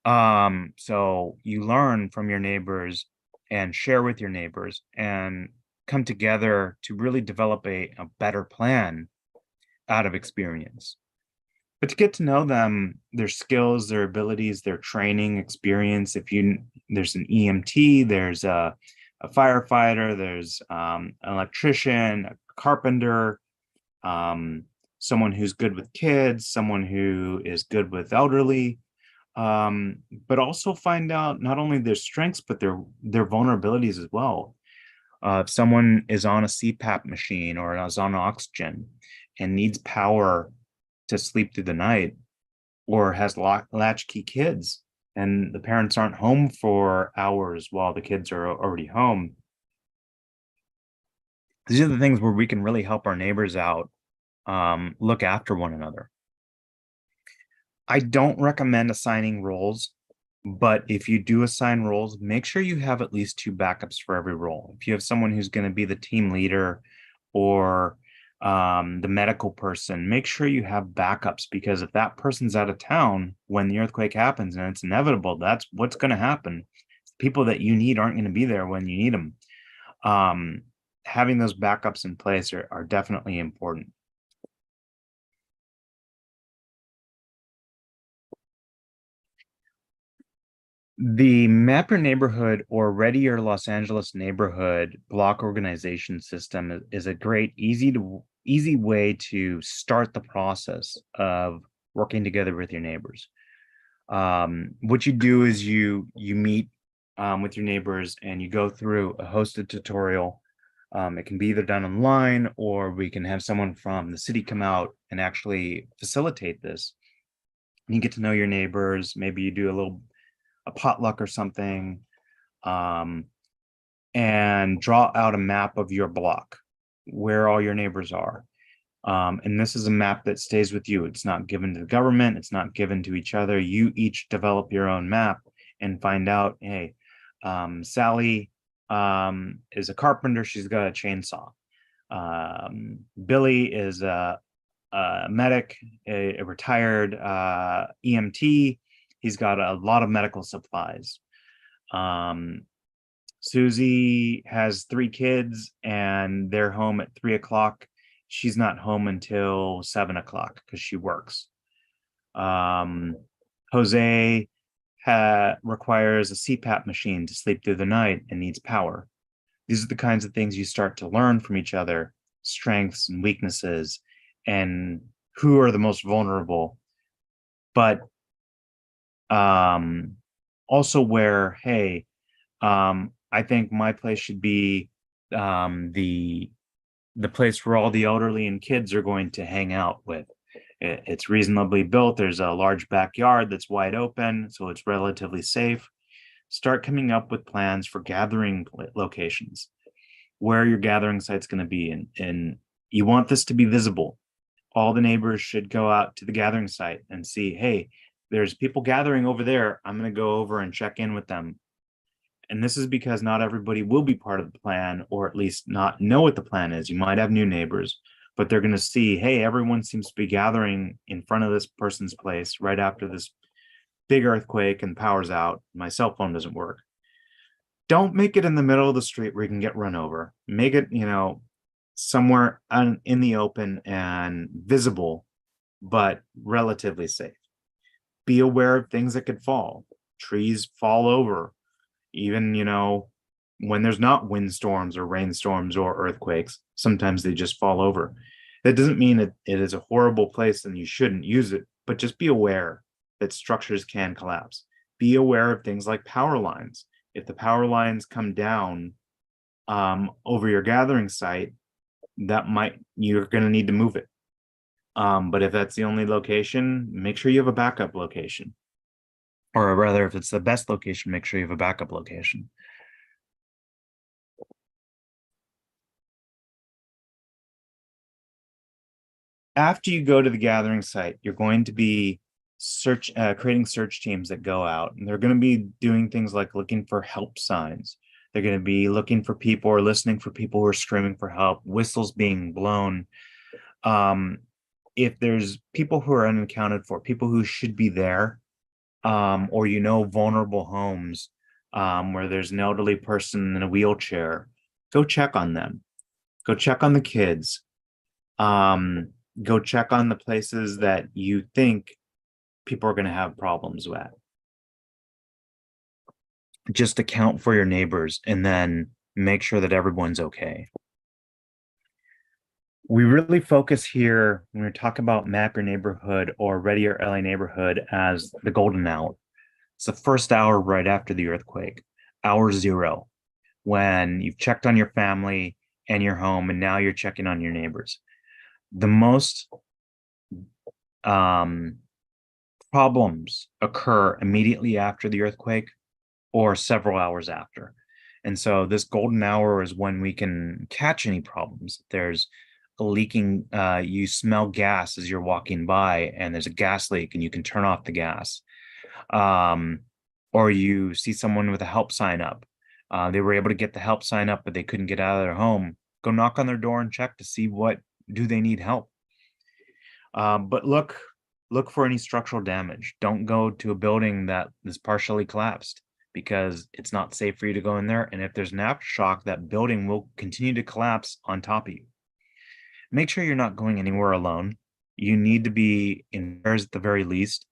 So you learn from your neighbors and share with your neighbors and come together to really develop a better plan out of experience. But to get to know them, their skills, their abilities, their training, experience. There's an EMT, there's a firefighter, there's an electrician, a carpenter, someone who's good with kids, someone who is good with elderly, but also find out not only their strengths, but their vulnerabilities as well. If someone is on a CPAP machine or is on oxygen and needs power to sleep through the night, or has latchkey kids and the parents aren't home for hours while the kids are already home. These are the things where we can really help our neighbors out, look after one another. I don't recommend assigning roles, but if you do assign roles, make sure you have at least 2 backups for every role. If you have someone who's going to be the team leader or the medical person, make sure you have backups, because if that person's out of town when the earthquake happens, and it's inevitable, that's what's going to happen. People that you need aren't going to be there when you need them. Having those backups in place are definitely important. The Map Your Neighborhood or Ready Your Los Angeles Neighborhood block organization system is a great, easy way to start the process of working together with your neighbors. What you do is you meet with your neighbors and you go through a hosted tutorial. It can be either done online, or we can have someone from the city come out and actually facilitate this. And you get to know your neighbors. Maybe you do a potluck or something, and draw out a map of your block, where all your neighbors are. And this is a map that stays with you. It's not given to the government. It's not given to each other. You each develop your own map and find out, hey, Sally is a carpenter. She's got a chainsaw. Billy is a medic, a retired EMT. He's got a lot of medical supplies. Susie has 3 kids and they're home at 3 o'clock. She's not home until 7 o'clock because she works. Jose requires a CPAP machine to sleep through the night and needs power. These are the kinds of things you start to learn from each other, strengths and weaknesses, and who are the most vulnerable. But also where, hey, I think my place should be the place where all the elderly and kids are going to hang out with. It's reasonably built. There's a large backyard that's wide open, so it's relatively safe. Start coming up with plans for gathering locations, where your gathering site's going to be, and you want this to be visible. All the neighbors should go out to the gathering site and see, hey, there's people gathering over there. I'm going to go over and check in with them. And this is because not everybody will be part of the plan, or at least not know what the plan is. You might have new neighbors, but they're going to see, hey, everyone seems to be gathering in front of this person's place right after this big earthquake and power's out. My cell phone doesn't work. Don't make it in the middle of the street where you can get run over. Make it, somewhere in the open and visible, but relatively safe. Be aware of things that could fall. Trees fall over. Even, when there's not windstorms or rainstorms or earthquakes, sometimes they just fall over. That doesn't mean it is a horrible place and you shouldn't use it, but just be aware that structures can collapse. Be aware of things like power lines. If the power lines come down over your gathering site, you're going to need to move it. But if that's the only location, make sure you have a backup location. Or rather, if it's the best location, make sure you have a backup location. After you go to the gathering site, you're going to be creating search teams that go out, and they're going to be doing things like looking for help signs. They're going to be looking for people or listening for people who are screaming for help, whistles being blown. If there's people who are unaccounted for, people who should be there, or vulnerable homes where there's an elderly person in a wheelchair, go check on them. Go check on the kids. Go check on the places that you think people are going to have problems with. Just account for your neighbors and then make sure that everyone's okay. We really focus here when we talk about Map Your Neighborhood or Ready Your LA Neighborhood as the golden hour. It's the first hour right after the earthquake, hour 0, when you've checked on your family and your home, and now you're checking on your neighbors. The most problems occur immediately after the earthquake or several hours after. And so this golden hour is when we can catch any problems. There's a leaking, you smell gas as you're walking by and there's a gas leak and you can turn off the gas. Or you see someone with a help sign up. They were able to get the help sign up, but they couldn't get out of their home. Go knock on their door and check to see what do they need help. But look for any structural damage. Don't go to a building that is partially collapsed because it's not safe for you to go in there. And if there's an aftershock, that building will continue to collapse on top of you. Make sure you're not going anywhere alone. You need to be in pairs at the very least.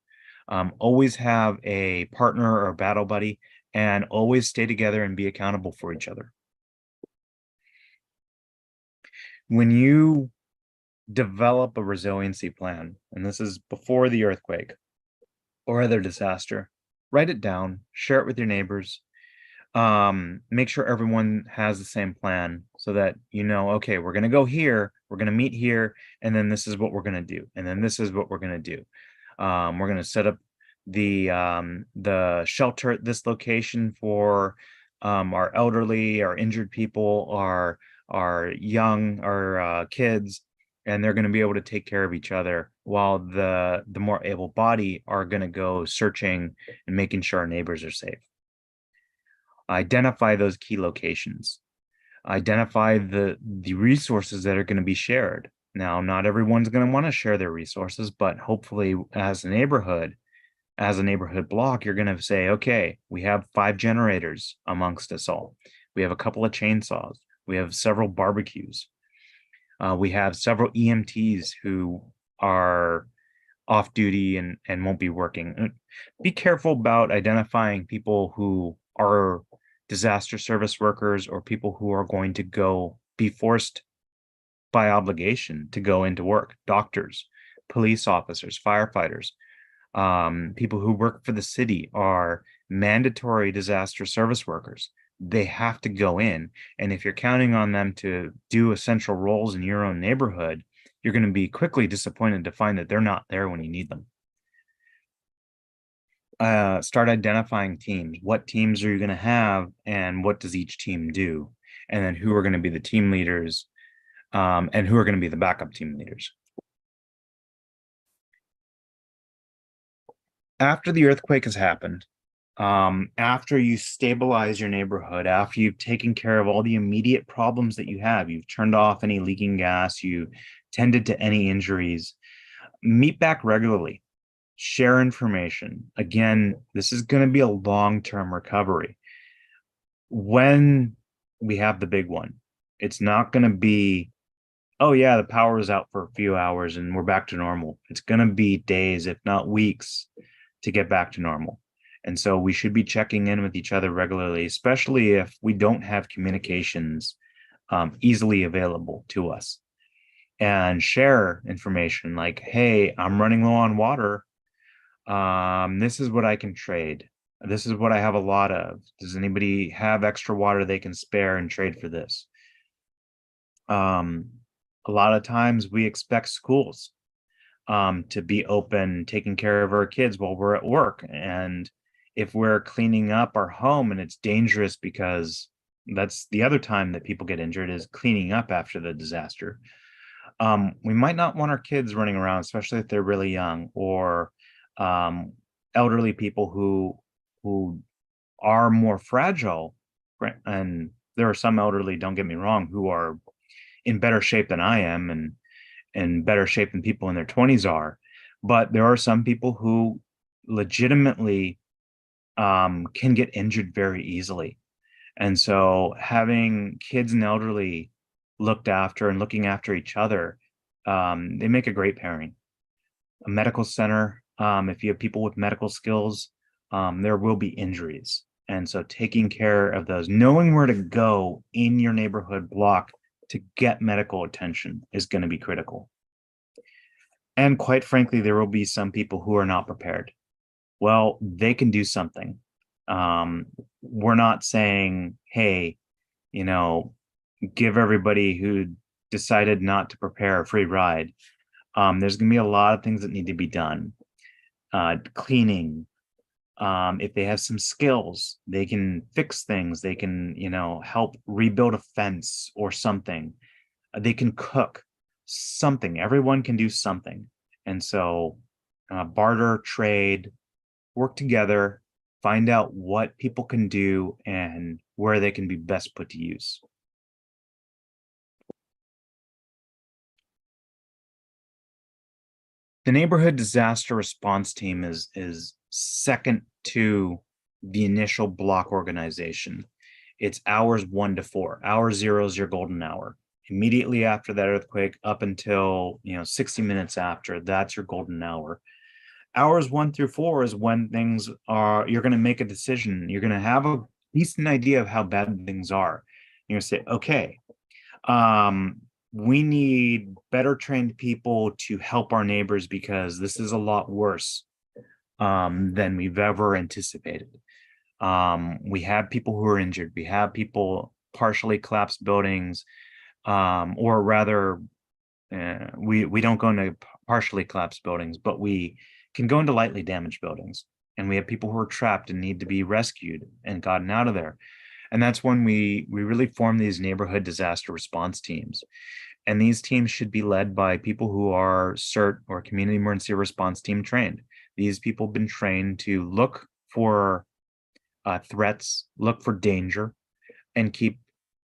Always have a partner or a battle buddy, and always stay together and be accountable for each other. When you develop a resiliency plan, and this is before the earthquake or other disaster, write it down, share it with your neighbors. Make sure everyone has the same plan so that okay, we're going to go here, we're going to meet here, and then this is what we're going to do, and then this is what we're going to do. We're going to set up the shelter at this location for our elderly, our injured people, our young, our kids, and they're going to be able to take care of each other while the more able-bodied are going to go searching and making sure our neighbors are safe. Identify those key locations. Identify the resources that are going to be shared. Now, not everyone's going to want to share their resources, but hopefully as a neighborhood block, you're going to say, okay, we have 5 generators amongst us all. We have a couple of chainsaws. We have several barbecues. We have several EMTs who are off duty and won't be working. Be careful about identifying people who are disaster service workers or people who are going to be forced by obligation to go into work. Doctors, police officers, firefighters, people who work for the city are mandatory disaster service workers. They have to go in. And if you're counting on them to do essential roles in your own neighborhood, you're going to be quickly disappointed to find that they're not there when you need them. Start identifying teams. What teams are you going to have and what does each team do? And then who are going to be the team leaders and who are going to be the backup team leaders. After the earthquake has happened, after you stabilize your neighborhood, after you've taken care of all the immediate problems that you have, you've turned off any leaking gas, you tended to any injuries, meet back regularly, share information. Again, this is going to be a long-term recovery. When we have the big one, it's not going to be, oh yeah, the power is out for a few hours and we're back to normal. It's going to be days, if not weeks, to get back to normal. And so we should be checking in with each other regularly, especially if we don't have communications easily available to us, and share information like, hey, I'm running low on water. This is what I can trade. This is what I have a lot of. Does anybody have extra water they can spare and trade for this? A lot of times we expect schools to be open, taking care of our kids while we're at work. And if we're cleaning up our home and it's dangerous, because that's the other time that people get injured, is cleaning up after the disaster. We might not want our kids running around, especially if they're really young, or elderly people who are more fragile. And there are some elderly, don't get me wrong, who are in better shape than I am, and in better shape than people in their 20s are. But there are some people who legitimately can get injured very easily. And so having kids and elderly looked after and looking after each other, they make a great pairing. A medical center, if you have people with medical skills, there will be injuries. And so taking care of those, knowing where to go in your neighborhood block to get medical attention is going to be critical. And quite frankly, there will be some people who are not prepared. Well, they can do something. We're not saying, hey, give everybody who decided not to prepare a free ride. There's going to be a lot of things that need to be done. Cleaning. If they have some skills, they can fix things. They can, help rebuild a fence or something. They can cook something. Everyone can do something. And so barter, trade, work together, find out what people can do and where they can be best put to use. The neighborhood disaster response team is second to the initial block organization. It's hours 1 to 4. Hour 0 is your golden hour. Immediately after that earthquake, up until 60 minutes after, that's your golden hour. Hours 1 through 4 is when you're going to make a decision. You're going to have a decent idea of how bad things are. You're going to say, okay, we need better trained people to help our neighbors because this is a lot worse than we've ever anticipated. We have people who are injured. We have people partially collapsed buildings, or rather, we don't go into partially collapsed buildings, but we can go into lightly damaged buildings. And we have people who are trapped and need to be rescued and gotten out of there. And that's when we really form these neighborhood disaster response teams. And these teams should be led by people who are CERT or Community Emergency Response Team trained. These people have been trained to look for threats, look for danger, and keep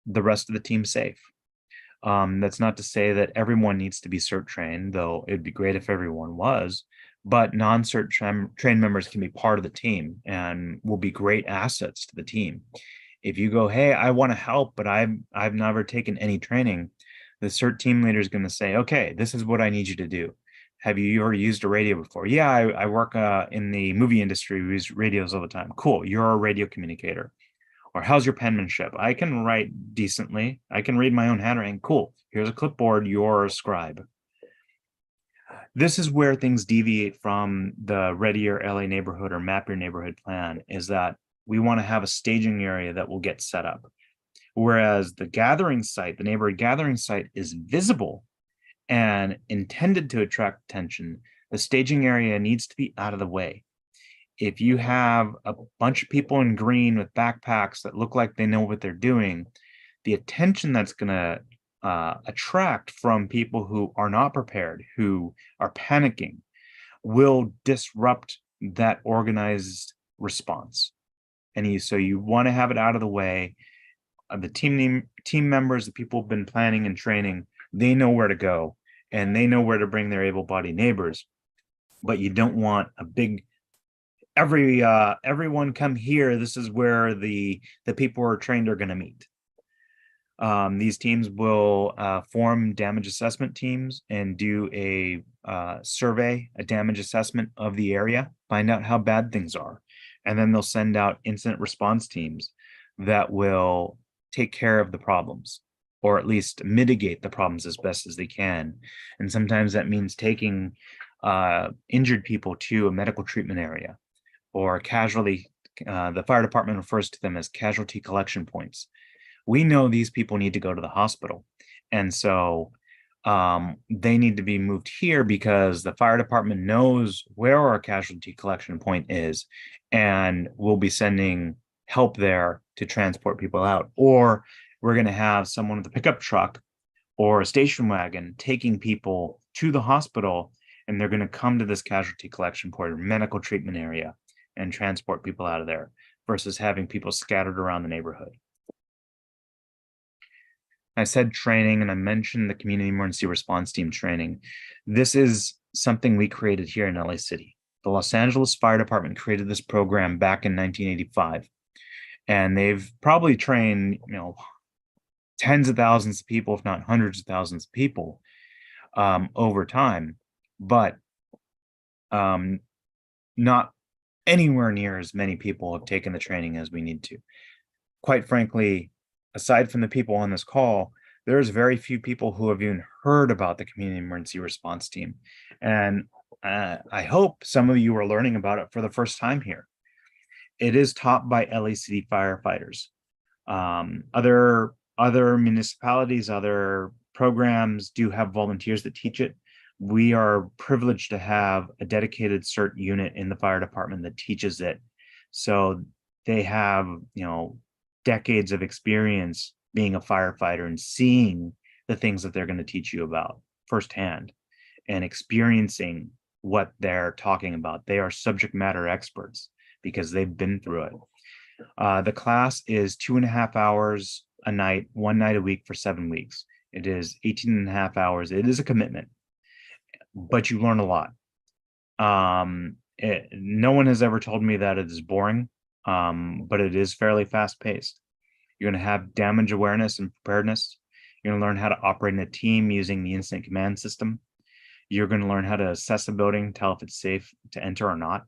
the rest of the team safe. That's not to say that everyone needs to be CERT trained, though it'd be great if everyone was. But non-CERT trained members can be part of the team and will be great assets to the team. If you go, hey, I want to help, but I've never taken any training, the CERT team leader is going to say, okay, this is what I need you to do. Have you ever used a radio before? Yeah, I work in the movie industry. We use radios all the time. Cool, you're a radio communicator. Or how's your penmanship? I can write decently. I can read my own handwriting. Cool, here's a clipboard. You're a scribe. This is where things deviate from the Ready Your LA Neighborhood or Map Your Neighborhood plan, is that we want to have a staging area that will get set up. Whereas the gathering site, the neighborhood gathering site, is visible and intended to attract attention, the staging area needs to be out of the way. If you have a bunch of people in green with backpacks that look like they know what they're doing, the attention that's going to attract from people who are not prepared, who are panicking, will disrupt that organized response. And so you want to have it out of the way. The team members, the people who've been planning and training, they know where to go and they know where to bring their able-bodied neighbors. But you don't want a big everyone come here. This is where the people who are trained are going to meet. These teams will form damage assessment teams and do a survey, a damage assessment of the area, find out how bad things are. And then they'll send out incident response teams that will take care of the problems, or at least mitigate the problems as best as they can. And sometimes that means taking injured people to a medical treatment area or casualty. The fire department refers to them as casualty collection points. We know these people need to go to the hospital. And so they need to be moved here because the fire department knows where our casualty collection point is, and we'll be sending help there to transport people out. Or we're going to have someone with a pickup truck or a station wagon taking people to the hospital, and they're going to come to this casualty collection point or medical treatment area and transport people out of there versus having people scattered around the neighborhood. I said training, and I mentioned the community emergency response team training. This is something we created here in LA City. The Los Angeles Fire Department created this program back in 1985, and they've probably trained, tens of thousands of people, if not hundreds of thousands of people over time, but not anywhere near as many people have taken the training as we need to. Quite frankly, aside from the people on this call, there's very few people who have even heard about the community emergency response team. And I hope some of you are learning about it for the first time here. It is taught by LA City firefighters. Other municipalities, other programs do have volunteers that teach it. We are privileged to have a dedicated CERT unit in the fire department that teaches it. So they have, decades of experience being a firefighter and seeing the things that they're going to teach you about firsthand and experiencing what they're talking about. They are subject matter experts because they've been through it. The class is 2.5 hours a night, 1 night a week for 7 weeks. It is 18.5 hours. It is a commitment, but you learn a lot. No one has ever told me that it is boring. But it is fairly fast paced. You're going to have damage awareness and preparedness. You're going to learn how to operate in a team using the incident command system. You're going to learn how to assess a building, tell if it's safe to enter or not.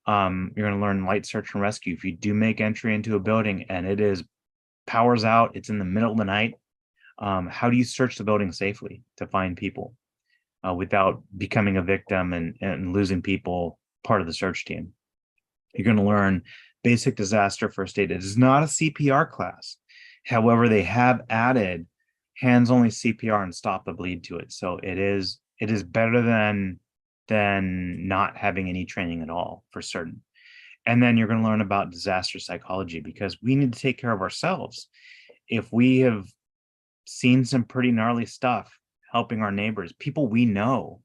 You're going to learn light search and rescue. If you do make entry into a building and it is powers out, it's in the middle of the night, how do you search the building safely to find people without becoming a victim and losing people part of the search team? You're going to learn basic disaster first aid. It is not a CPR class. However, they have added hands-only CPR and stop the bleed to it. So it is better than not having any training at all, for certain. And then you're going to learn about disaster psychology, because we need to take care of ourselves. If we have seen some pretty gnarly stuff helping our neighbors, people we know,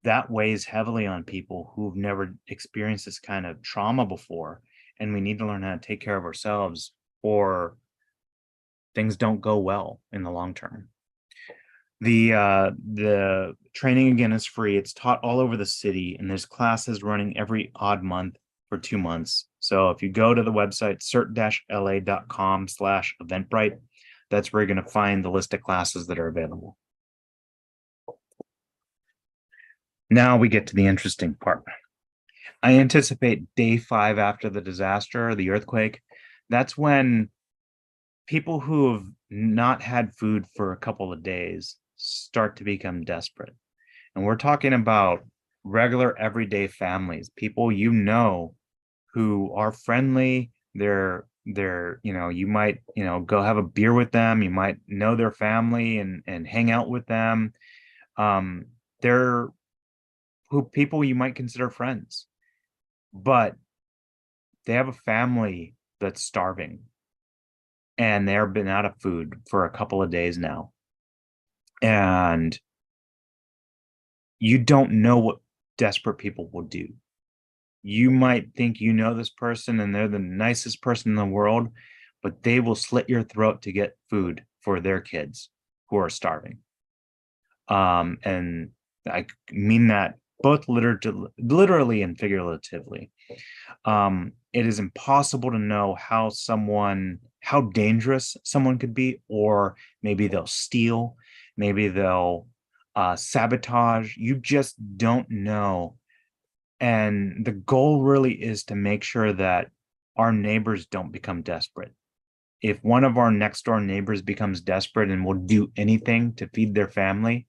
that weighs heavily on people who've never experienced this kind of trauma before. And we need to learn how to take care of ourselves, or things don't go well in the long term. The training, again, is free. It's taught all over the city, and there's classes running every odd month for 2 months. So if you go to the website cert-la.com/Eventbrite, that's where you're going to find the list of classes that are available. Now we get to the interesting part. I anticipate day 5 after the disaster, the earthquake. That's when people who have not had food for a couple of days start to become desperate. And we're talking about regular everyday families, people who are friendly. They're you might go have a beer with them, you might know their family and hang out with them. They're people you might consider friends, but they have a family that's starving, and they've been out of food for a couple of days now. And you don't know what desperate people will do. You might think you know this person and they're the nicest person in the world, but they will slit your throat to get food for their kids who are starving. And I mean that both literally and figuratively. It is impossible to know how dangerous someone could be, or maybe they'll steal, maybe they'll sabotage. You just don't know. And the goal really is to make sure that our neighbors don't become desperate. If one of our next door neighbors becomes desperate and will do anything to feed their family,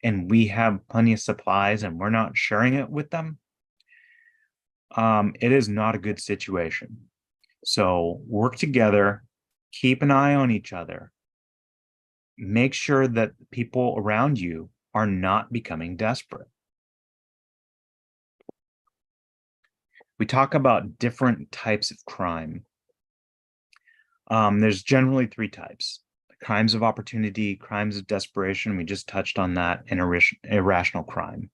and we have plenty of supplies and we're not sharing it with them, it is not a good situation. So work together, keep an eye on each other, make sure that people around you are not becoming desperate. We talk about different types of crime. There's generally three types: crimes of opportunity, crimes of desperation. We just touched on that, and irrational crime.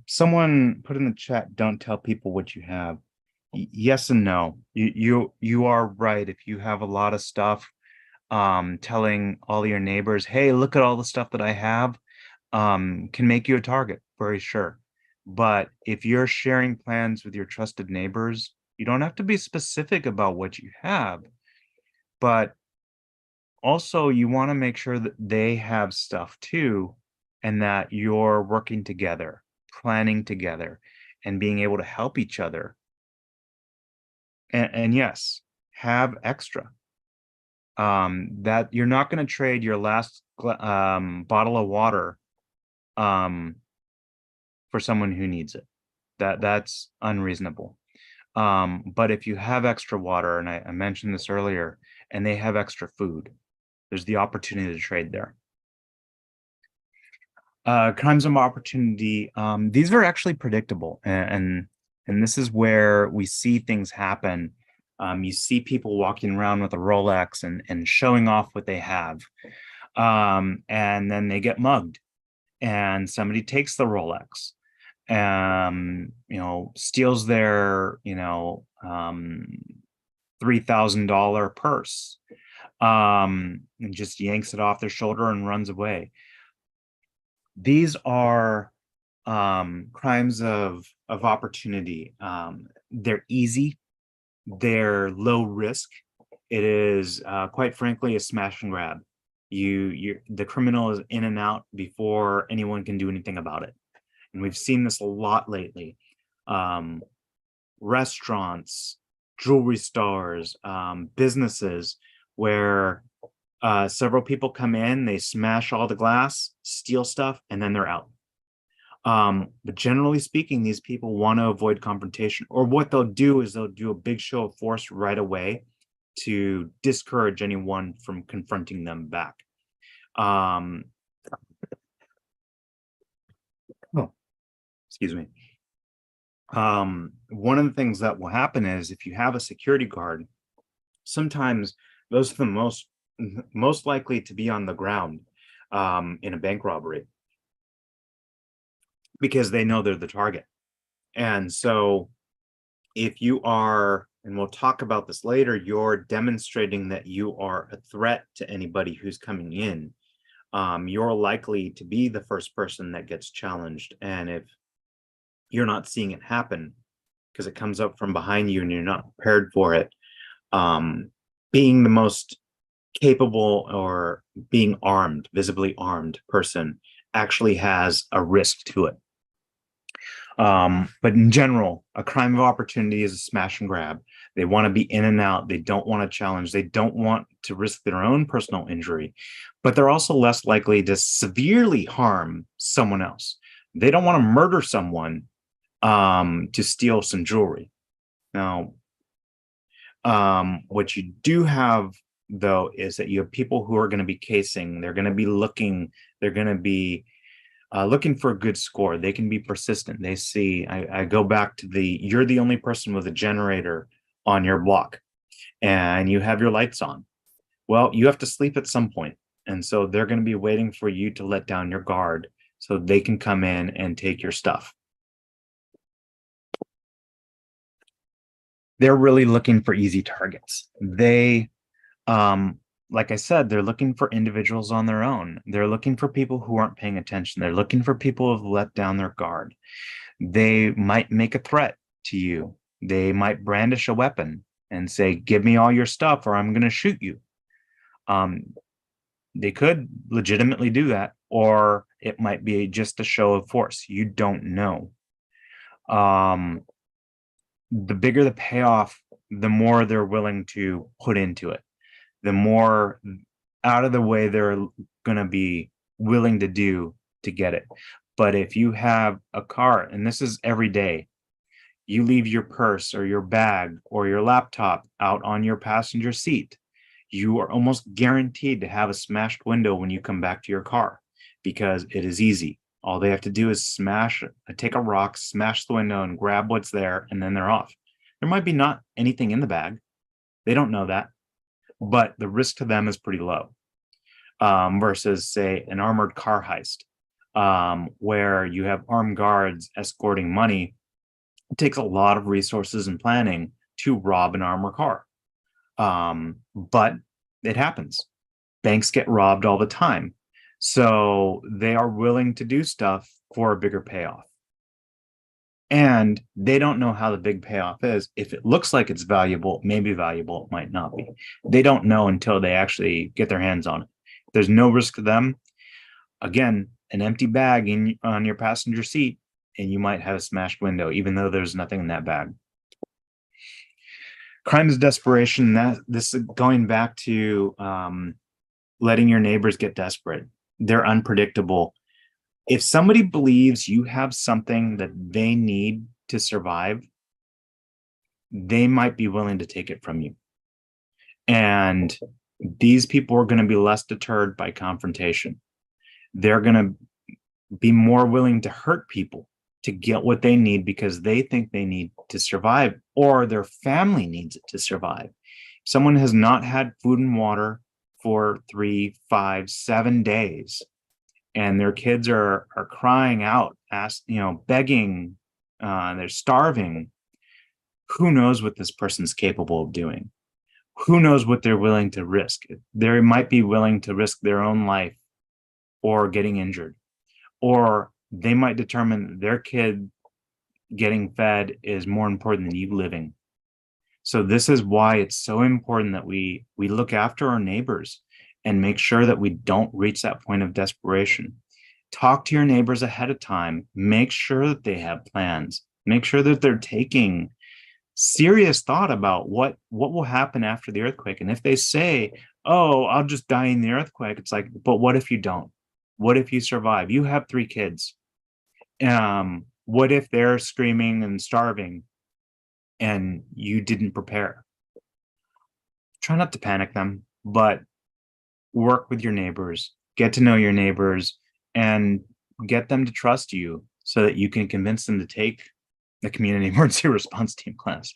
Someone put in the chat, don't tell people what you have. Yes and no. You are right. If you have a lot of stuff, telling all your neighbors, hey, look at all the stuff that I have, can make you a target, very sure. But if you're sharing plans with your trusted neighbors, you don't have to be specific about what you have, but also you want to make sure that they have stuff too, and that you're working together, planning together, and being able to help each other. And yes, have extra. That you're not going to trade your last bottle of water for someone who needs it. That's unreasonable. But if you have extra water, and I mentioned this earlier, and they have extra food, there's the opportunity to trade there. Crimes of opportunity, these are actually predictable, and this is where we see things happen. You see people walking around with a Rolex and showing off what they have, and then they get mugged, and somebody takes the Rolex, steals their $3,000 purse, and just yanks it off their shoulder and runs away. These are crimes of opportunity. They're easy, they're low risk. It is quite frankly a smash and grab. The criminal is in and out before anyone can do anything about it. And we've seen this a lot lately. Restaurants, jewelry stores, businesses where several people come in, they smash all the glass, steal stuff, and then they're out. But generally speaking, these people want to avoid confrontation, or what they'll do is they'll do a big show of force right away to discourage anyone from confronting them back. Excuse me. One of the things that will happen is if you have a security guard, sometimes those are the most likely to be on the ground in a bank robbery, because they know they're the target. And so if you are, and we'll talk about this later, you're demonstrating that you are a threat to anybody who's coming in, you're likely to be the first person that gets challenged. And if you're not seeing it happen because it comes up from behind you and you're not prepared for it, being the most capable or being armed, visibly armed person actually has a risk to it. But in general, a crime of opportunity is a smash and grab. They want to be in and out. They don't want to challenge. They don't want to risk their own personal injury, but they're also less likely to severely harm someone else. They don't want to murder someone to steal some jewelry. Now, what you do have, though, is that you have people who are going to be casing. They're going to be looking. They're going to be looking for a good score. They can be persistent. They see, I go back to you're the only person with a generator on your block and you have your lights on. Well, you have to sleep at some point. And so they're going to be waiting for you to let down your guard so they can come in and take your stuff. They're really looking for easy targets. They, like I said, they're looking for individuals on their own. They're looking for people who aren't paying attention. They're looking for people who've let down their guard. They might make a threat to you. They might brandish a weapon. and say, give me all your stuff or I'm going to shoot you. They could legitimately do that, or it might be just a show of force. You don't know. The bigger the payoff, the more they're willing to put into it, the more out of the way they're going to be willing to do to get it. But if you have a car, and this is every day, you leave your purse or your bag or your laptop out on your passenger seat, you are almost guaranteed to have a smashed window when you come back to your car, because it is easy. All they have to do is take a rock, smash the window and grab what's there, and then they're off. There might be not anything in the bag. They don't know that, but the risk to them is pretty low. Versus, say, an armored car heist, where you have armed guards escorting money. It takes a lot of resources and planning to rob an armored car. But it happens. Banks get robbed all the time. So they are willing to do stuff for a bigger payoff. And they don't know how the big payoff is. If it looks like it's valuable, it may be valuable, it might not be. They don't know until they actually get their hands on it. There's no risk to them. Again, an empty bag on your passenger seat, and you might have a smashed window, even though there's nothing in that bag. Crime is desperation. This is going back to letting your neighbors get desperate. They're unpredictable. If somebody believes you have something that they need to survive, they might be willing to take it from you. And these people are going to be less deterred by confrontation. They're going to be more willing to hurt people to get what they need because they think they need to survive, or their family needs it to survive. If someone has not had food and water for 3, 5, 7 days, and their kids are crying out, begging, they're starving, who knows what this person's capable of doing? Who knows what they're willing to risk? They might be willing to risk their own life or getting injured, or they might determine their kid getting fed is more important than you living. So this is why it's so important that we look after our neighbors and make sure that we don't reach that point of desperation. Talk to your neighbors ahead of time. Make sure that they have plans. Make sure that they're taking serious thought about what will happen after the earthquake. And if they say, oh, I'll just die in the earthquake, it's like, but what if you don't? What if you survive? You have 3 kids. What if they're screaming and starving and you didn't prepare? Try not to panic them, but work with your neighbors, get to know your neighbors, and get them to trust you so that you can convince them to take the community emergency response team class.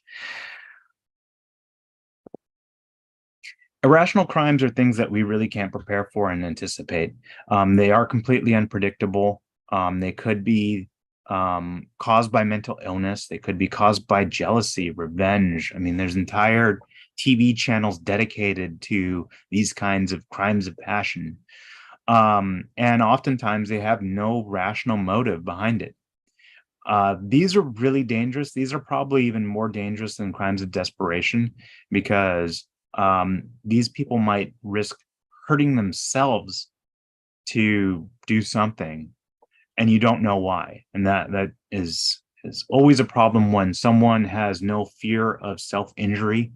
Irrational crimes are things that we really can't prepare for and anticipate. They are completely unpredictable. They could be caused by mental illness. They could be caused by jealousy, revenge. I mean, there's entire TV channels dedicated to these kinds of crimes of passion. And oftentimes they have no rational motive behind it. These are really dangerous. These are probably even more dangerous than crimes of desperation, because these people might risk hurting themselves to do something, and you don't know why. And that is always a problem when someone has no fear of self-injury,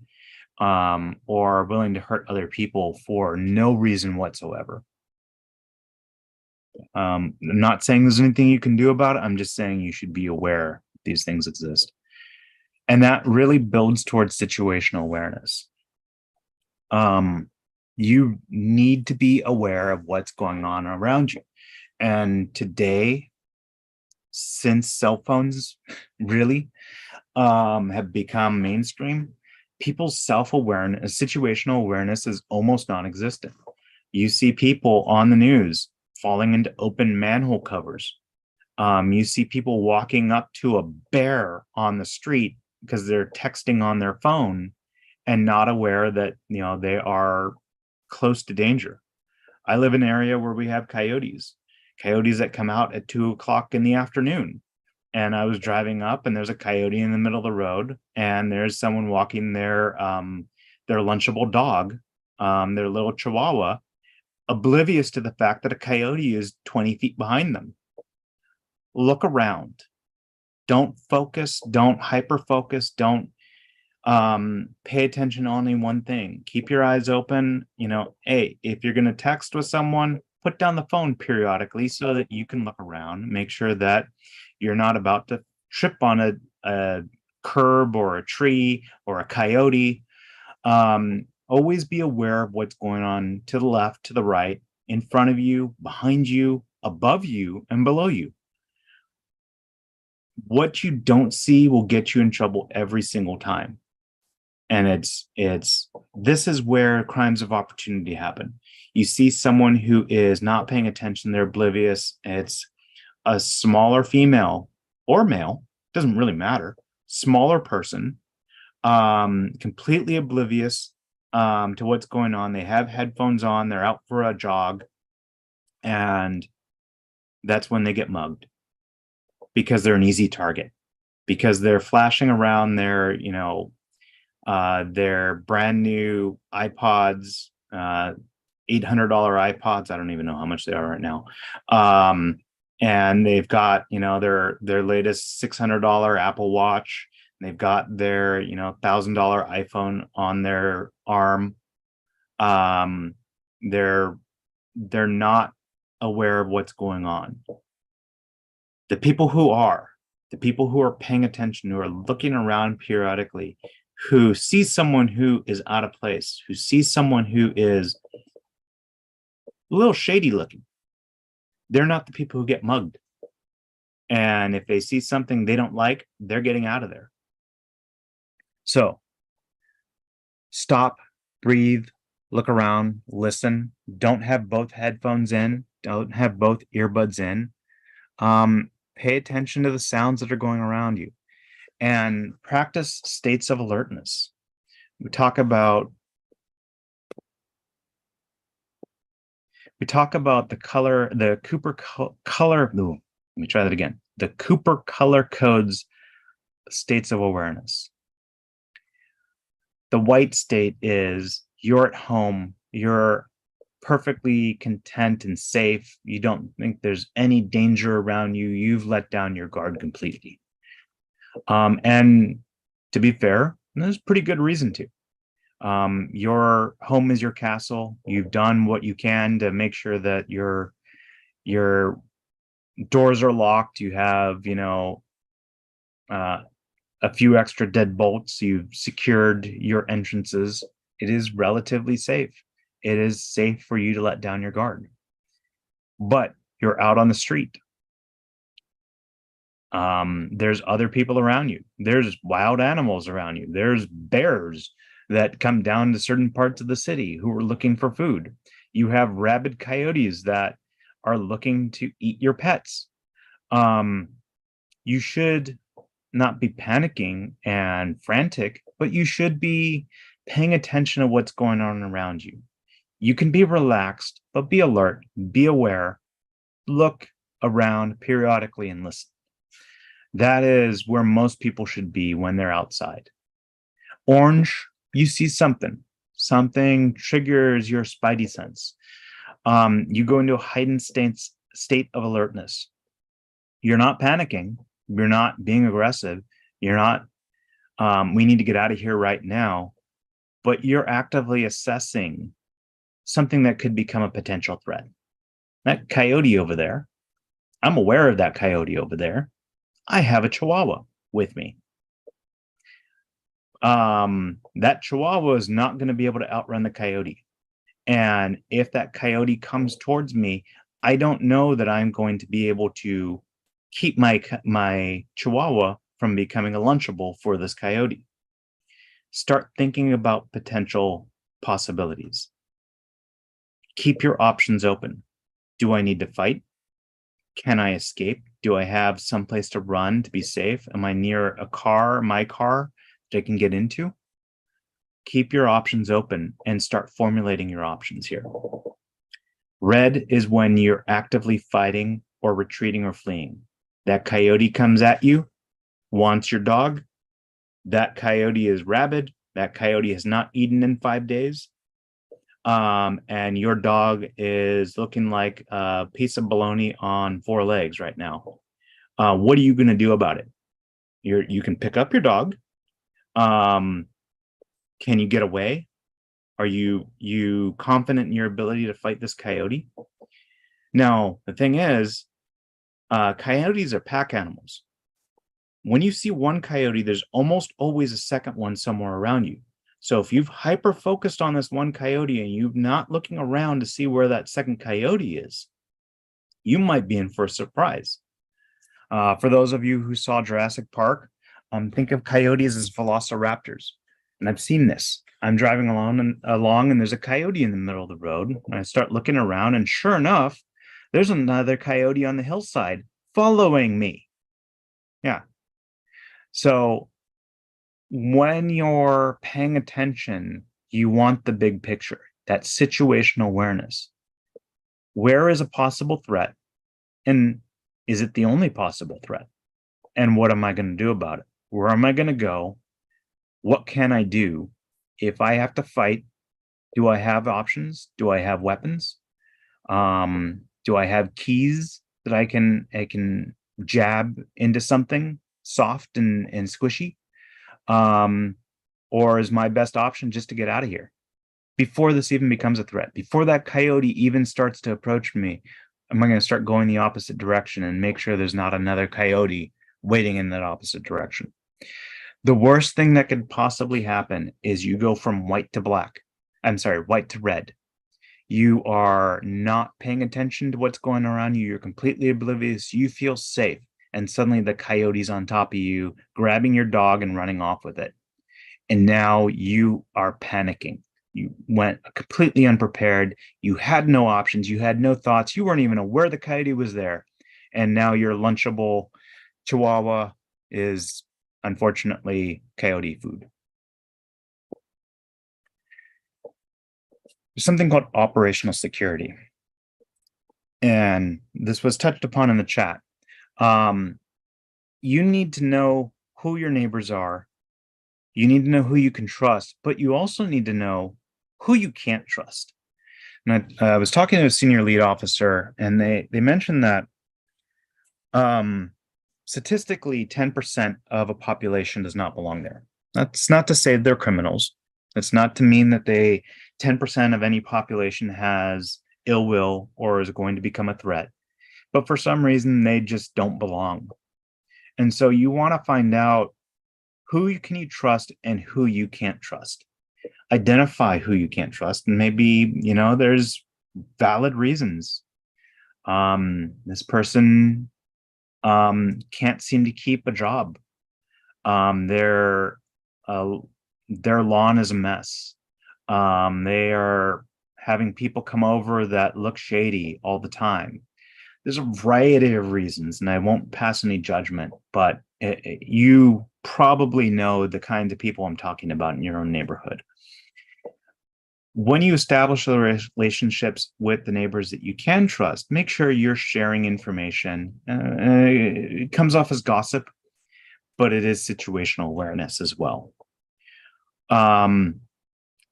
or willing to hurt other people for no reason whatsoever. I'm not saying there's anything you can do about it. I'm just saying you should be aware these things exist. And that really builds towards situational awareness. You need to be aware of what's going on around you. And today, since cell phones really have become mainstream, people's self-awareness, situational awareness is almost non-existent. You see people on the news falling into open manhole covers. You see people walking up to a bear on the street because they're texting on their phone and not aware that, they are close to danger. I live in an area where we have coyotes that come out at 2 o'clock in the afternoon. and I was driving up, and there's a coyote in the middle of the road, and there's someone walking their lunchable dog, their little chihuahua, oblivious to the fact that a coyote is 20 feet behind them. Look around. Don't focus, don't hyper focus, don't pay attention to only one thing. Keep your eyes open. Hey, if you're going to text with someone, put down the phone periodically so that you can look around, make sure that you're not about to trip on a curb or a tree or a coyote. Always be aware of what's going on to the left, to the right, in front of you, behind you, above you, and below you. What you don't see will get you in trouble every single time. And this is where crimes of opportunity happen. You see someone who is not paying attention, they're oblivious. It's a smaller female or male, doesn't really matter, smaller person, completely oblivious to what's going on. They have headphones on, they're out for a jog, and that's when they get mugged, because they're an easy target, because they're flashing around their brand new iPods, $800 iPods. I don't even know how much they are right now. And they've got, their latest $600 Apple Watch. They've got their, $1,000 iPhone on their arm. They're not aware of what's going on. The people who are paying attention, who are looking around periodically, who see someone who is out of place, who sees someone who is a little shady looking, they're not the people who get mugged. And if they see something they don't like, they're getting out of there. So stop, breathe, look around, listen. Don't have both headphones in. Don't have both earbuds in. Pay attention to the sounds that are going around you, and practice states of alertness. We talk about the color, the Cooper color. Ooh, let me try that again. The Cooper color codes states of awareness. The white state is you're at home, you're perfectly content and safe. You don't think there's any danger around you. You've let down your guard completely. And to be fair, there's pretty good reason to. Your home is your castle. You've done what you can to make sure that your doors are locked. You have, a few extra deadbolts. You've secured your entrances. It is relatively safe. It is safe for you to let down your guard. But you're out on the street. There's other people around you. There's wild animals around you. There's bears that come down to certain parts of the city who are looking for food. You have rabid coyotes that are looking to eat your pets. You should not be panicking and frantic, but you should be paying attention to what's going on around you. You can be relaxed, but be alert, be aware, look around periodically and listen. That is where most people should be when they're outside. Orange, you see something triggers your spidey sense. You go into a heightened state of alertness. You're not panicking. You're not being aggressive. You're not, we need to get out of here right now, but you're actively assessing something that could become a potential threat. That coyote over there, I'm aware of that coyote over there. I have a chihuahua with me. That chihuahua is not going to be able to outrun the coyote. And if that coyote comes towards me, I don't know that I'm going to be able to keep my chihuahua from becoming a lunchable for this coyote. Start thinking about potential possibilities. Keep your options open. Do I need to fight? Can I escape? Do I have someplace to run to be safe? Am I near a car, my car, that I can get into? Keep your options open and start formulating your options here. Red is when you're actively fighting or retreating or fleeing. That coyote comes at you, wants your dog. That coyote is rabid. That coyote has not eaten in 5 days. And your dog is looking like a piece of bologna on 4 legs right now. What are you going to do about it? You can pick up your dog. Can you get away? Are you confident in your ability to fight this coyote? Now, the thing is, coyotes are pack animals. When you see one coyote, there's almost always a second one somewhere around you. So if you've hyper focused on this one coyote and you're not looking around to see where that second coyote is, you might be in for a surprise. For those of you who saw Jurassic Park, think of coyotes as velociraptors. And I've seen this. I'm driving along and there's a coyote in the middle of the road. And I start looking around, and sure enough, there's another coyote on the hillside following me. Yeah. So when you're paying attention, you want the big picture, that situational awareness. Where is a possible threat? And is it the only possible threat? And what am I going to do about it? Where am I going to go? What can I do? If I have to fight, do I have options? Do I have weapons? Do I have keys that I can jab into something soft and squishy? Or is my best option just to get out of here before this even becomes a threat? Before that coyote even starts to approach me, am I going to start going the opposite direction and make sure there's not another coyote waiting in that opposite direction? The worst thing that could possibly happen is you go from white to black. I'm sorry, white to red. You are not paying attention to what's going on around you. You're completely oblivious. You feel safe. And suddenly the coyote's on top of you, grabbing your dog and running off with it. And now you are panicking. You went completely unprepared. You had no options. You had no thoughts. You weren't even aware the coyote was there. And now your Lunchable Chihuahua is unfortunately coyote food. There's something called operational security. And this was touched upon in the chat. You need to know who your neighbors are. You need to know who you can trust, but you also need to know who you can't trust. And I was talking to a senior lead officer, and they mentioned that statistically 10% of a population does not belong there. That's not to say they're criminals. It's not to mean that 10% of any population has ill will or is going to become a threat. But for some reason, they just don't belong. And so you want to find out who can you trust and who you can't trust. Identify who you can't trust. And maybe, there's valid reasons. This person can't seem to keep a job. Their lawn is a mess. They are having people come over that look shady all the time. There's a variety of reasons, and I won't pass any judgment, but you probably know the kinds of people I'm talking about in your own neighborhood. When you establish the relationships with the neighbors that you can trust, make sure you're sharing information. It comes off as gossip, but it is situational awareness as well.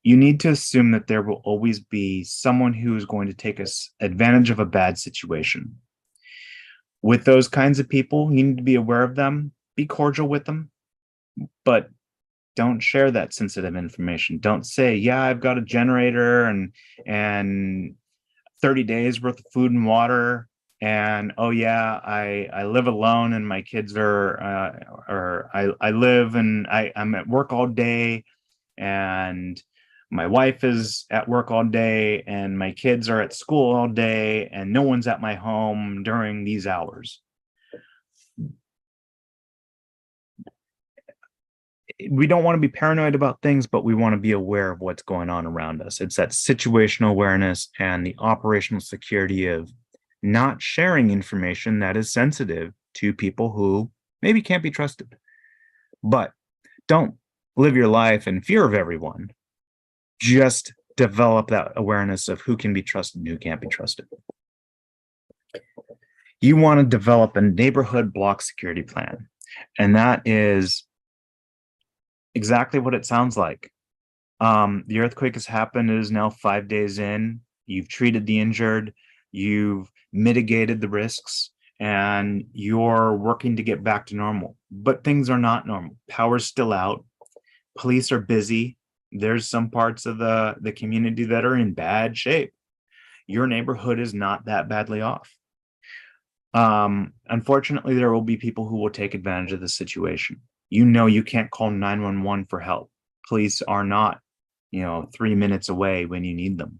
You need to assume that there will always be someone who is going to take advantage of a bad situation. With those kinds of people, you need to be aware of them, be cordial with them, but don't share that sensitive information. Don't say, yeah, I've got a generator and 30 days worth of food and water. And, oh yeah, I live alone and my kids I live and I'm at work all day and my wife is at work all day and my kids are at school all day and no one's at my home during these hours. We don't want to be paranoid about things, but we want to be aware of what's going on around us. It's that situational awareness and the operational security of not sharing information that is sensitive to people who maybe can't be trusted. But don't live your life in fear of everyone. Just develop that awareness of who can be trusted and who can't be trusted. You want to develop a neighborhood block security plan. And that is exactly what it sounds like. The earthquake has happened. It is now 5 days in. You've treated the injured, you've mitigated the risks, and you're working to get back to normal. But things are not normal. Power's still out. Police are busy. There's some parts of the community that are in bad shape. Your neighborhood is not that badly off. Unfortunately, there will be people who will take advantage of the situation. You know, you can't call 911 for help. Police are not, 3 minutes away when you need them.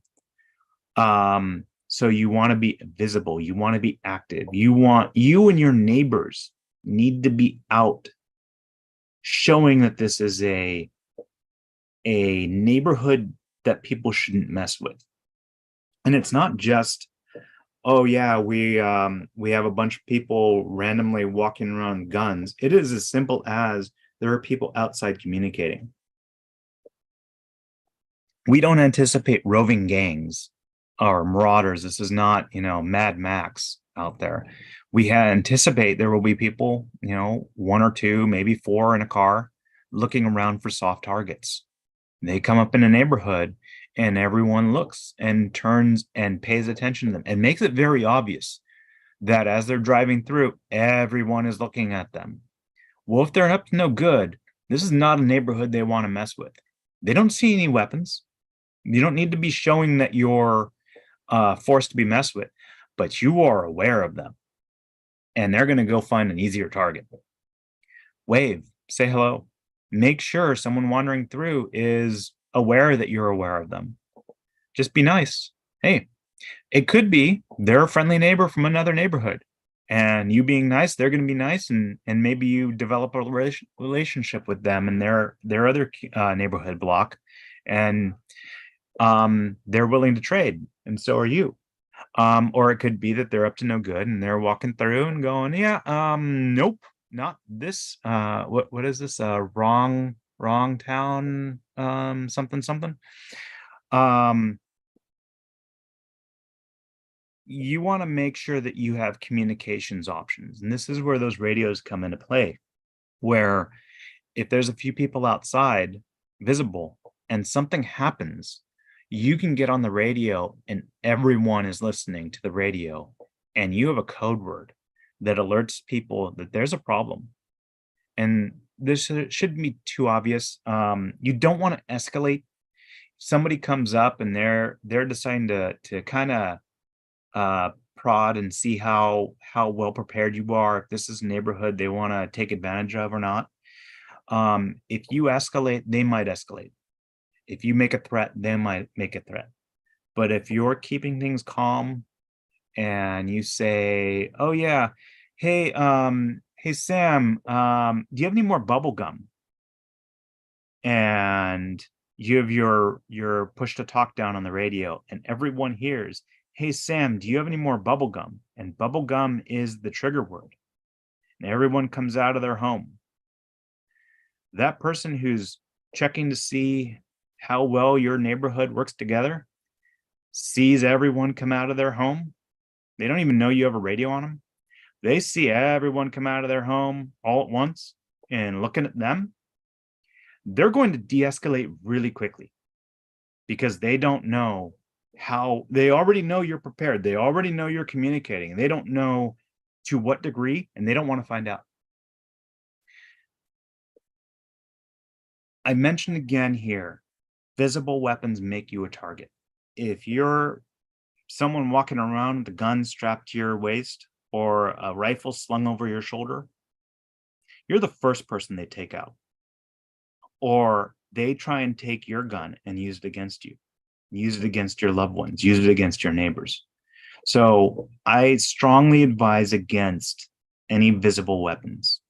So you want to be visible. You want to be active. You and your neighbors need to be out showing that this is a neighborhood that people shouldn't mess with. And it's not just, oh yeah, we have a bunch of people randomly walking around with guns. It is as simple as there are people outside communicating. We don't anticipate roving gangs or marauders. This is not, Mad Max out there. We anticipate there will be people, 1 or 2, maybe 4 in a car looking around for soft targets. They come up in a neighborhood and everyone looks and turns and pays attention to them and makes it very obvious that as they're driving through, everyone is looking at them. Well, if they're up to no good, this is not a neighborhood they want to mess with. They don't see any weapons. You don't need to be showing that you're forced to be messed with, but you are aware of them. And they're going to go find an easier target. Wave, say hello. Make sure someone wandering through is aware that you're aware of them. Just be nice. Hey, it could be they're a friendly neighbor from another neighborhood. And you being nice, they're going to be nice. And maybe you develop a relationship with them in their other neighborhood block. And they're willing to trade. And so are you. Or it could be that they're up to no good and they're walking through and going, yeah, nope, not this. What is this? Wrong town, something. You want to make sure that you have communications options. And this is where those radios come into play, where if there's a few people outside visible and something happens, you can get on the radio and everyone is listening to the radio and you have a code word that alerts people that there's a problem. And this shouldn't be too obvious. You don't want to escalate. Somebody comes up and they're deciding to kind of prod and see how well prepared you are, if this is a neighborhood they want to take advantage of or not. If you escalate, they might escalate. If you make a threat, they might make a threat. But if you're keeping things calm and you say, oh yeah, hey Sam, do you have any more bubble gum? And you have your push to talk down on the radio and everyone hears, hey Sam, do you have any more bubble gum? And bubble gum is the trigger word. And everyone comes out of their home. That person who's checking to see how well your neighborhood works together sees everyone come out of their home. They don't even know you have a radio on them. They see everyone come out of their home all at once and looking at them. They're going to de-escalate really quickly because they don't know how. They already know you're prepared. They already know you're communicating. They don't know to what degree, and they don't want to find out. I mentioned again here, visible weapons make you a target. If you're someone walking around with a gun strapped to your waist or a rifle slung over your shoulder, you're the first person they take out. Or they try and take your gun and use it against you, use it against your loved ones, use it against your neighbors. So I strongly advise against any visible weapons.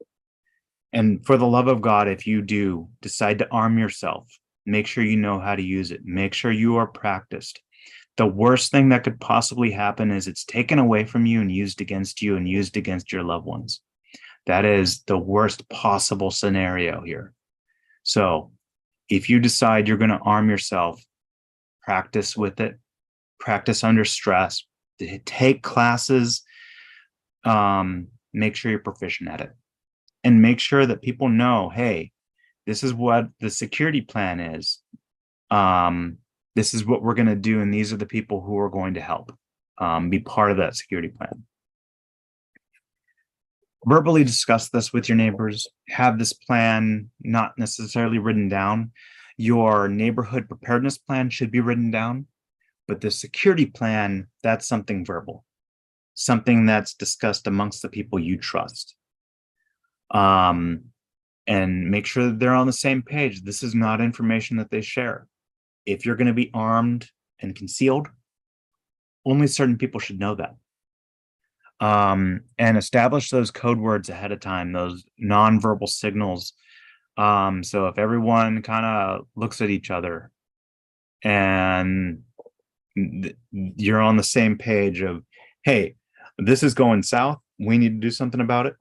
And for the love of God, if you do decide to arm yourself, make sure you know how to use it. Make sure you are practiced. The worst thing that could possibly happen is it's taken away from you and used against you and used against your loved ones. That is the worst possible scenario here. So if you decide you're going to arm yourself, practice with it, practice under stress, take classes, make sure you're proficient at it, and make sure that people know, hey, this is what the security plan is. This is what we're going to do, and these are the people who are going to help be part of that security plan. Verbally discuss this with your neighbors. Have this plan not necessarily written down. Your neighborhood preparedness plan should be written down, but the security plan, that's something verbal, something that's discussed amongst the people you trust. And make sure that they're on the same page. This is not information that they share. If you're going to be armed and concealed, only certain people should know that. And establish those code words ahead of time, those nonverbal signals. So if everyone kind of looks at each other and you're on the same page of, hey, this is going south, we need to do something about it.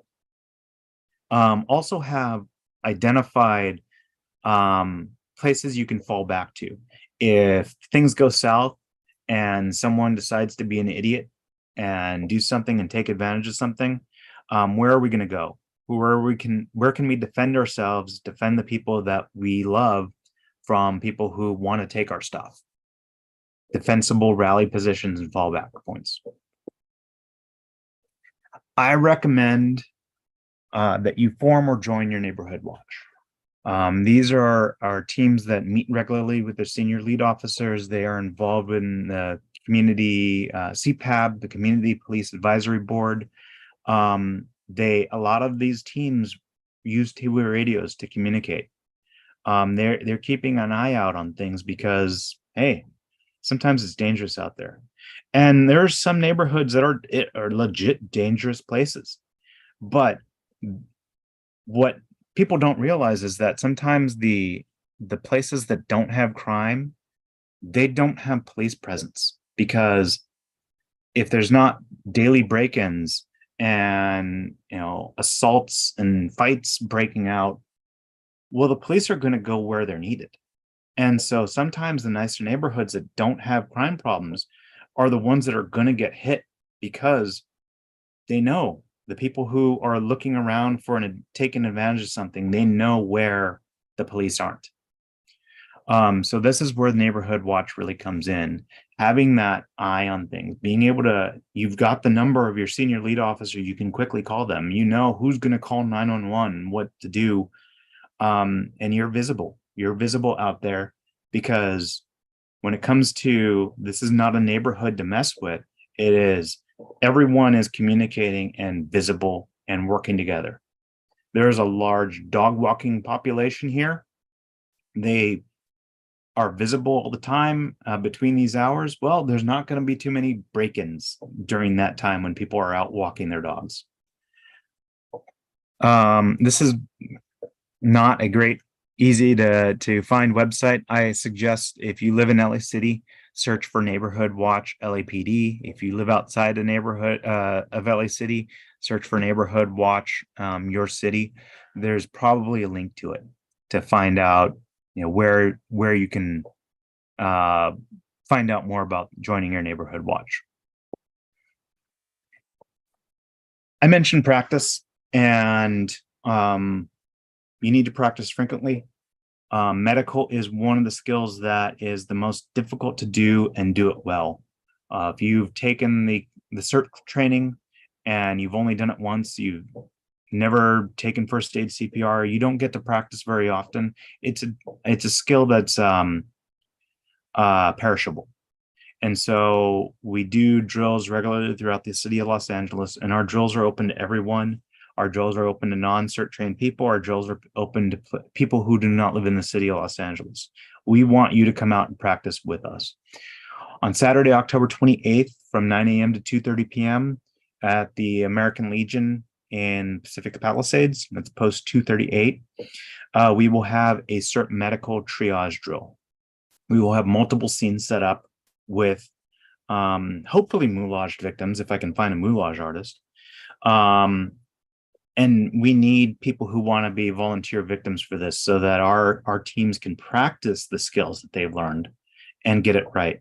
Also have identified places you can fall back to. If things go south and someone decides to be an idiot and do something and take advantage of something, where are we going to go? Where can we defend ourselves, defend the people that we love from people who want to take our stuff? Defensible rally positions and fallback points. I recommend that you form or join your neighborhood watch. These are our teams that meet regularly with their senior lead officers. They are involved in the community CPAB, the Community Police Advisory Board. A lot of these teams use two-way radios to communicate. They're keeping an eye out on things because, hey, sometimes it's dangerous out there. And there are some neighborhoods that are legit dangerous places. But what people don't realize is that sometimes the places that don't have crime, they don't have police presence, because if there's not daily break-ins and assaults and fights breaking out, well, the police are going to go where they're needed. And so sometimes the nicer neighborhoods that don't have crime problems are the ones that are going to get hit, because they know the people who are looking around for and taking advantage of something, they know where the police aren't. So this is where the neighborhood watch really comes in. Having that eye on things, being able to, you've got the number of your senior lead officer, you can quickly call them. You know who's going to call 911, what to do. And you're visible out there, because when it comes to, this is not a neighborhood to mess with. It is, everyone is communicating and visible and working together. There's a large dog walking population here. They are visible all the time between these hours. Well, there's not going to be too many break-ins during that time when people are out walking their dogs. This is not a great, easy to find website. I suggest, if you live in LA City, search for Neighborhood Watch LAPD. If you live outside the neighborhood of LA City, search for Neighborhood Watch your city. There's probably a link to it to find out where you can find out more about joining your neighborhood watch. I mentioned practice, and you need to practice frequently. Medical is one of the skills that is the most difficult to do and do it well. If you've taken the CERT training and you've only done it once, you've never taken first aid CPR, you don't get to practice very often. It's a skill that's perishable. And so we do drills regularly throughout the city of Los Angeles, and our drills are open to everyone. Our drills are open to non-CERT trained people. Our drills are open to people who do not live in the city of Los Angeles. We want you to come out and practice with us. On Saturday, October 28th, from 9 a.m. to 2:30 p.m. at the American Legion in Pacific Palisades, that's post 238, we will have a CERT medical triage drill. We will have multiple scenes set up with hopefully moulaged victims, if I can find a moulage artist. And we need people who want to be volunteer victims for this, so that our teams can practice the skills that they've learned and get it right.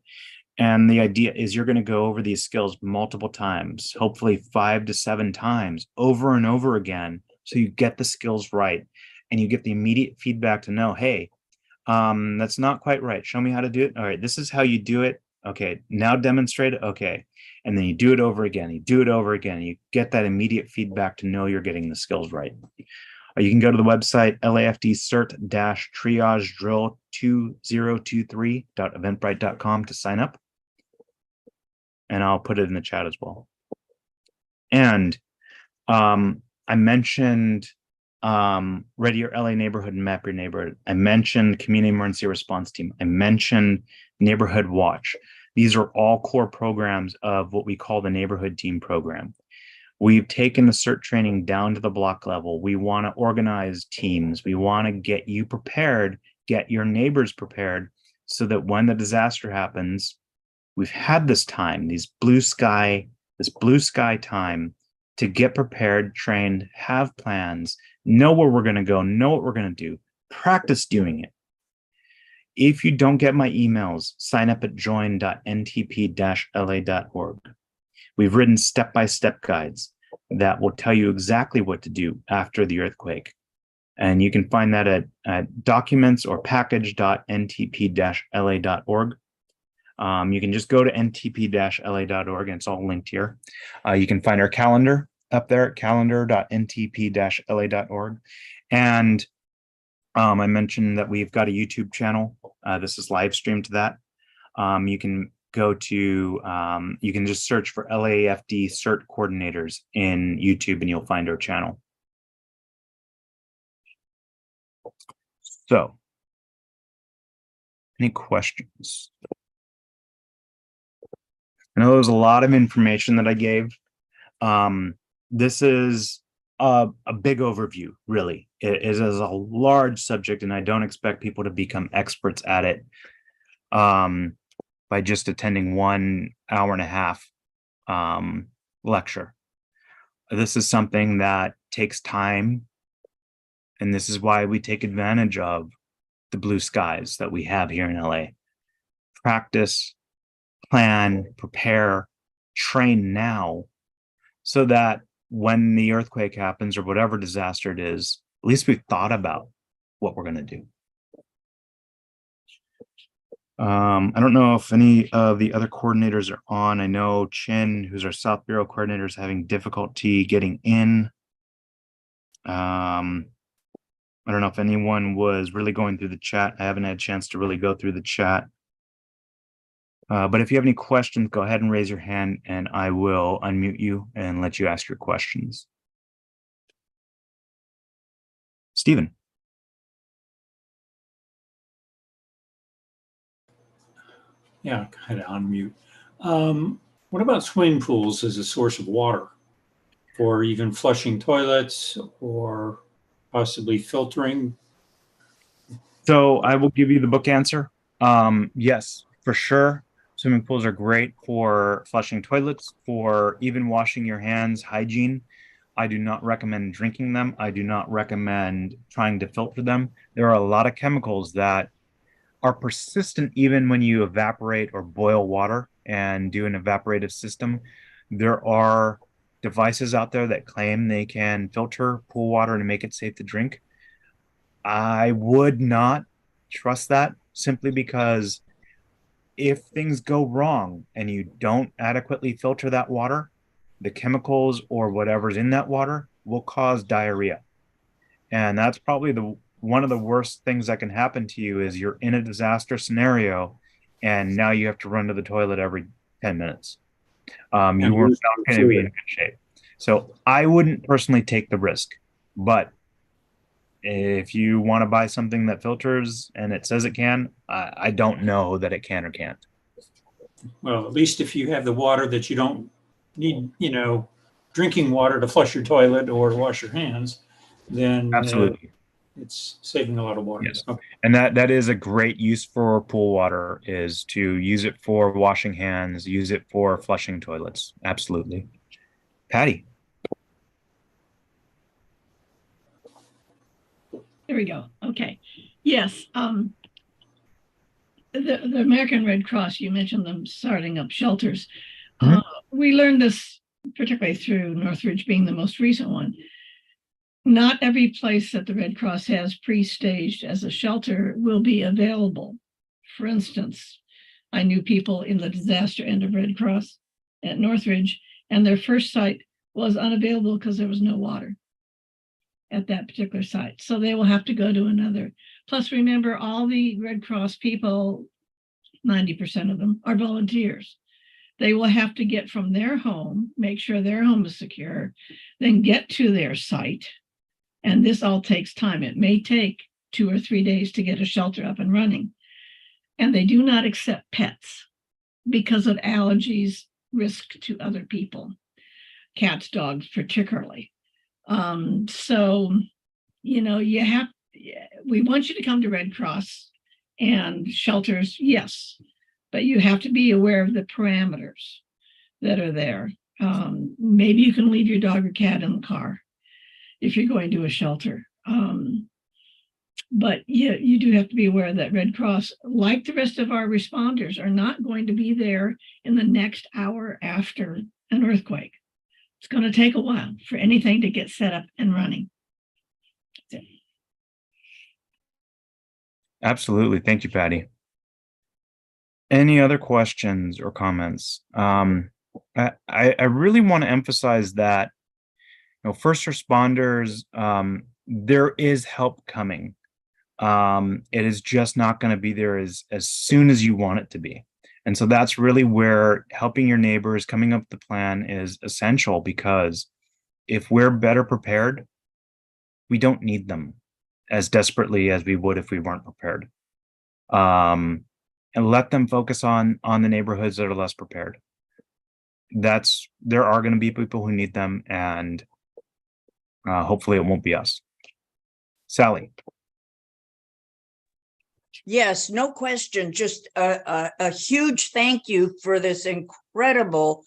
And the idea is you're going to go over these skills multiple times, hopefully 5 to 7 times over and over again. So you get the skills right and you get the immediate feedback to know, hey, that's not quite right. Show me how to do it. All right, this is how you do it. Okay, now demonstrate it. Okay. And then you do it over again. You do it over again. You get that immediate feedback to know you're getting the skills right. Or you can go to the website lafd-cert-triage drill 2023.eventbrite.com to sign up. And I'll put it in the chat as well. And I mentioned Ready Your LA Neighborhood and Map Your Neighborhood. I mentioned Community Emergency Response Team. I mentioned Neighborhood Watch. These are all core programs of what we call the Neighborhood Team program. We've taken the CERT training down to the block level. We want to organize teams. We want to get you prepared, get your neighbors prepared, so that when the disaster happens, we've had this time, this blue sky time to get prepared, trained, have plans, know where we're going to go, know what we're going to do, practice doing it. If you don't get my emails, sign up at join.ntp-la.org. We've written step-by-step guides that will tell you exactly what to do after the earthquake. And you can find that at documents or package.ntp-la.org. You can just go to ntp-la.org and it's all linked here. You can find our calendar up there at calendar.ntp-la.org. And I mentioned that we've got a YouTube channel. This is live streamed to that. You can go to, you can just search for LAFD CERT coordinators in YouTube and you'll find our channel. So, any questions? I know there was a lot of information that I gave. This is a big overview, really. It is a large subject, and I don't expect people to become experts at it by just attending 1 hour and a half lecture. This is something that takes time, and this is why we take advantage of the blue skies that we have here in LA. Practice, plan, prepare, train now, so that when the earthquake happens or whatever disaster it is, at least we've thought about what we're going to do. I don't know if any of the other coordinators are on. I know Chin, who's our South Bureau coordinator, is having difficulty getting in. I don't know if anyone was really going through the chat. I haven't had a chance to really go through the chat. But if you have any questions, go ahead and raise your hand and I will unmute you and let you ask your questions. Stephen. Yeah, kind of unmute. What about swimming pools as a source of water for even flushing toilets or possibly filtering? So I will give you the book answer. Yes, for sure. Swimming pools are great for flushing toilets, for even washing your hands, hygiene. I do not recommend drinking them. I do not recommend trying to filter them. There are a lot of chemicals that are persistent even when you evaporate or boil water and do an evaporative system. There are devices out there that claim they can filter pool water and make it safe to drink. I would not trust that, simply because if things go wrong and you don't adequately filter that water, the chemicals or whatever's in that water will cause diarrhea. And that's probably one of the worst things that can happen to you is you're in a disaster scenario and now you have to run to the toilet every 10 minutes. You are not going to be in good shape. So I wouldn't personally take the risk, but if you want to buy something that filters and it says it can, I don't know that it can or can't. Well, at least if you have the water that you don't need, drinking water to flush your toilet or to wash your hands, then Absolutely. It's saving a lot of water. Yes. Okay. And that is a great use for pool water, is to use it for washing hands, use it for flushing toilets. Absolutely. Patty. There we go. Okay. Yes. the American Red Cross, you mentioned them starting up shelters. Mhm. We learned this particularly through Northridge being the most recent one. Not every place that the Red Cross has pre-staged as a shelter will be available. For instance, I knew people in the disaster end of Red Cross at Northridge, and their first site was unavailable because there was no water at that particular site. So they will have to go to another. Plus, remember, all the Red Cross people, 90% of them, are volunteers. They will have to get from their home, make sure their home is secure, then get to their site. And this all takes time. It may take 2 or 3 days to get a shelter up and running. And they do not accept pets because of allergies, risk to other people, cats, dogs, particularly. So, you know, we want you to come to Red Cross and shelters, yes, but you have to be aware of the parameters that are there. Maybe you can leave your dog or cat in the car if you're going to a shelter. But you do have to be aware that Red Cross, like the rest of our responders, are not going to be there in the next hour after an earthquake. It's going to take a while for anything to get set up and running. Absolutely. Thank you, Patty. Any other questions or comments? I really want to emphasize that, you know, first responders, there is help coming. It is just not going to be there as soon as you want it to be. And so that's really where helping your neighbors, coming up with the plan is essential, because if we're better prepared, we don't need them as desperately as we would if we weren't prepared. And let them focus on the neighborhoods that are less prepared. There are going to be people who need them, and hopefully it won't be us. Sally. Yes, no question. Just a huge thank you for this incredible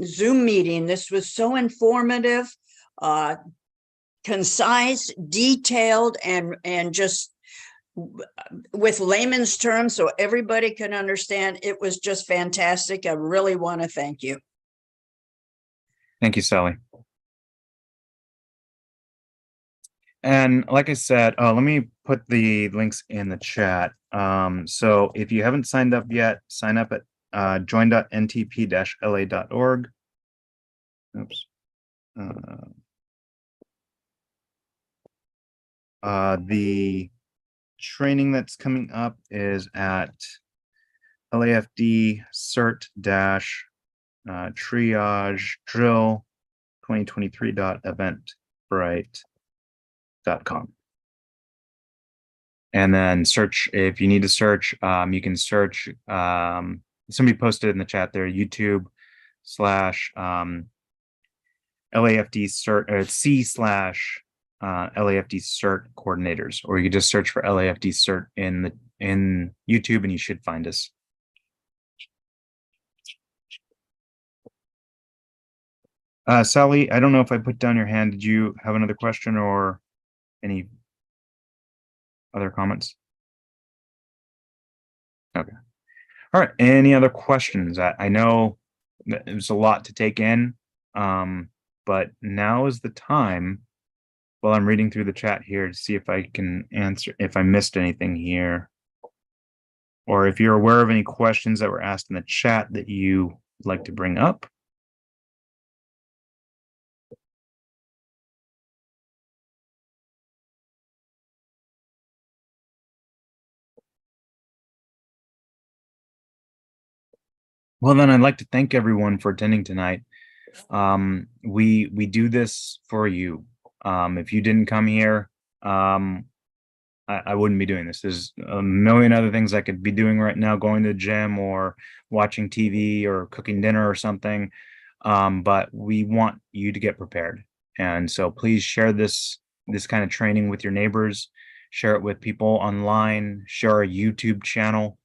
Zoom meeting. This was so informative, concise, detailed, and just with layman's terms so everybody can understand. It was just fantastic. I really want to thank you. Thank you, Sally. And like I said, let me put the links in the chat. So if you haven't signed up yet, sign up at join.ntp-la.org. Oops. The training that's coming up is at LAFD cert-triage drill 2023.eventbrite.com. And then search, if you need to search, you can search, somebody posted in the chat there, YouTube / LAFD cert, or C/LAFD cert coordinators, or you could just search for LAFD cert in YouTube and you should find us. Sally, I don't know if I put down your hand. Did you have another question or any other comments? Okay. All right. Any other questions? I know there's a lot to take in, but now is the time. While I'm reading through the chat here to see if I can answer, if I missed anything here, or if you're aware of any questions that were asked in the chat that you would like to bring up. Well, then I'd like to thank everyone for attending tonight. We do this for you. If you didn't come here, I wouldn't be doing this. There's a million other things I could be doing right now, going to the gym or watching TV or cooking dinner or something. But we want you to get prepared. And so please share this kind of training with your neighbors, share it with people online, share our YouTube channel,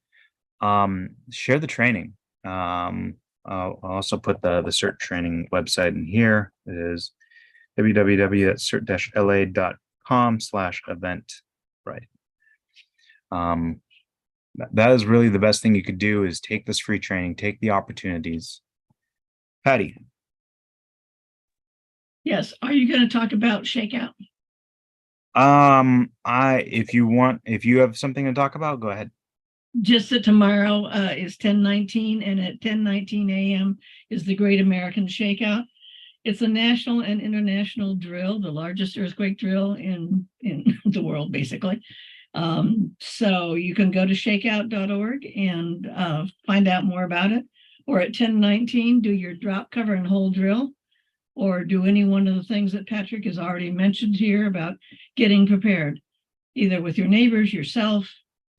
share the training. I'll also put the CERT training website in here. It is www.cert-la.com/event. Right. That is really the best thing you could do, is take this free training, take the opportunities. Patty. Yes, are you going to talk about Shakeout? If you have something to talk about, go ahead. Just that tomorrow is 10:19, and at 10:19 a.m. is the Great American Shakeout. It's a national and international drill, the largest earthquake drill in the world, basically. So you can go to shakeout.org and find out more about it. Or at 10:19, do your drop, cover, and hold drill, or do any one of the things that Patrick has already mentioned here about getting prepared, either with your neighbors, yourself,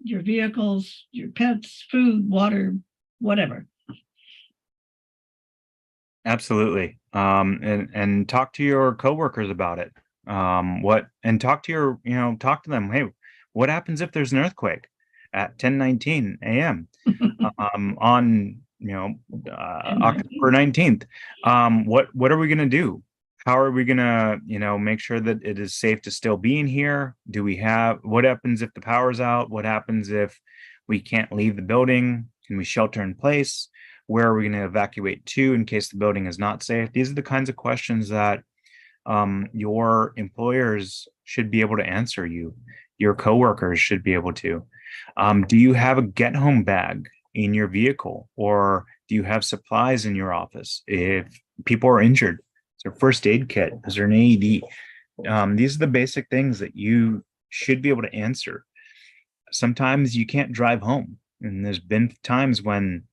your vehicles, your pets, food, water, whatever. Absolutely. And talk to your coworkers about it. And talk to talk to them. Hey, what happens if there's an earthquake at 10:19 a.m. On October 19th? What are we gonna do? How are we gonna, make sure that it is safe to still be in here? What happens if the power's out? What happens if we can't leave the building? Can we shelter in place? Where are we going to evacuate to in case the building is not safe? These are the kinds of questions that your employers should be able to answer you. Your coworkers should be able to. Do you have a get home bag in your vehicle, or do you have supplies in your office? If people are injured, is there a first aid kit? Is there an AED? These are the basic things that you should be able to answer. Sometimes you can't drive home, and there's been times when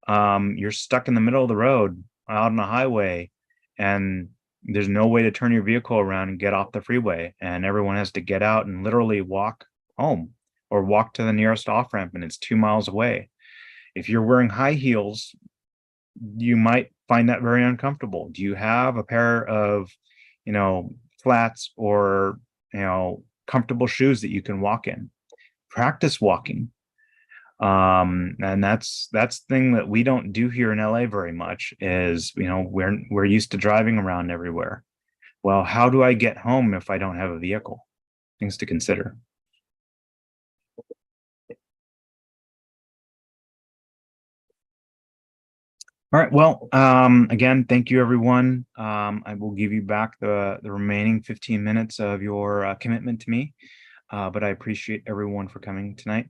you're stuck in the middle of the road out on a highway, and there's no way to turn your vehicle around and get off the freeway, and everyone has to get out and literally walk home or walk to the nearest off ramp, and it's 2 miles away. If you're wearing high heels, you might find that very uncomfortable. Do you have a pair of, flats or, comfortable shoes that you can walk in? Practice walking. And that's the thing that we don't do here in LA very much is, we're used to driving around everywhere. Well, how do I get home if I don't have a vehicle? Things to consider. All right. Well, again, thank you, everyone. I will give you back the remaining 15 minutes of your commitment to me, but I appreciate everyone for coming tonight.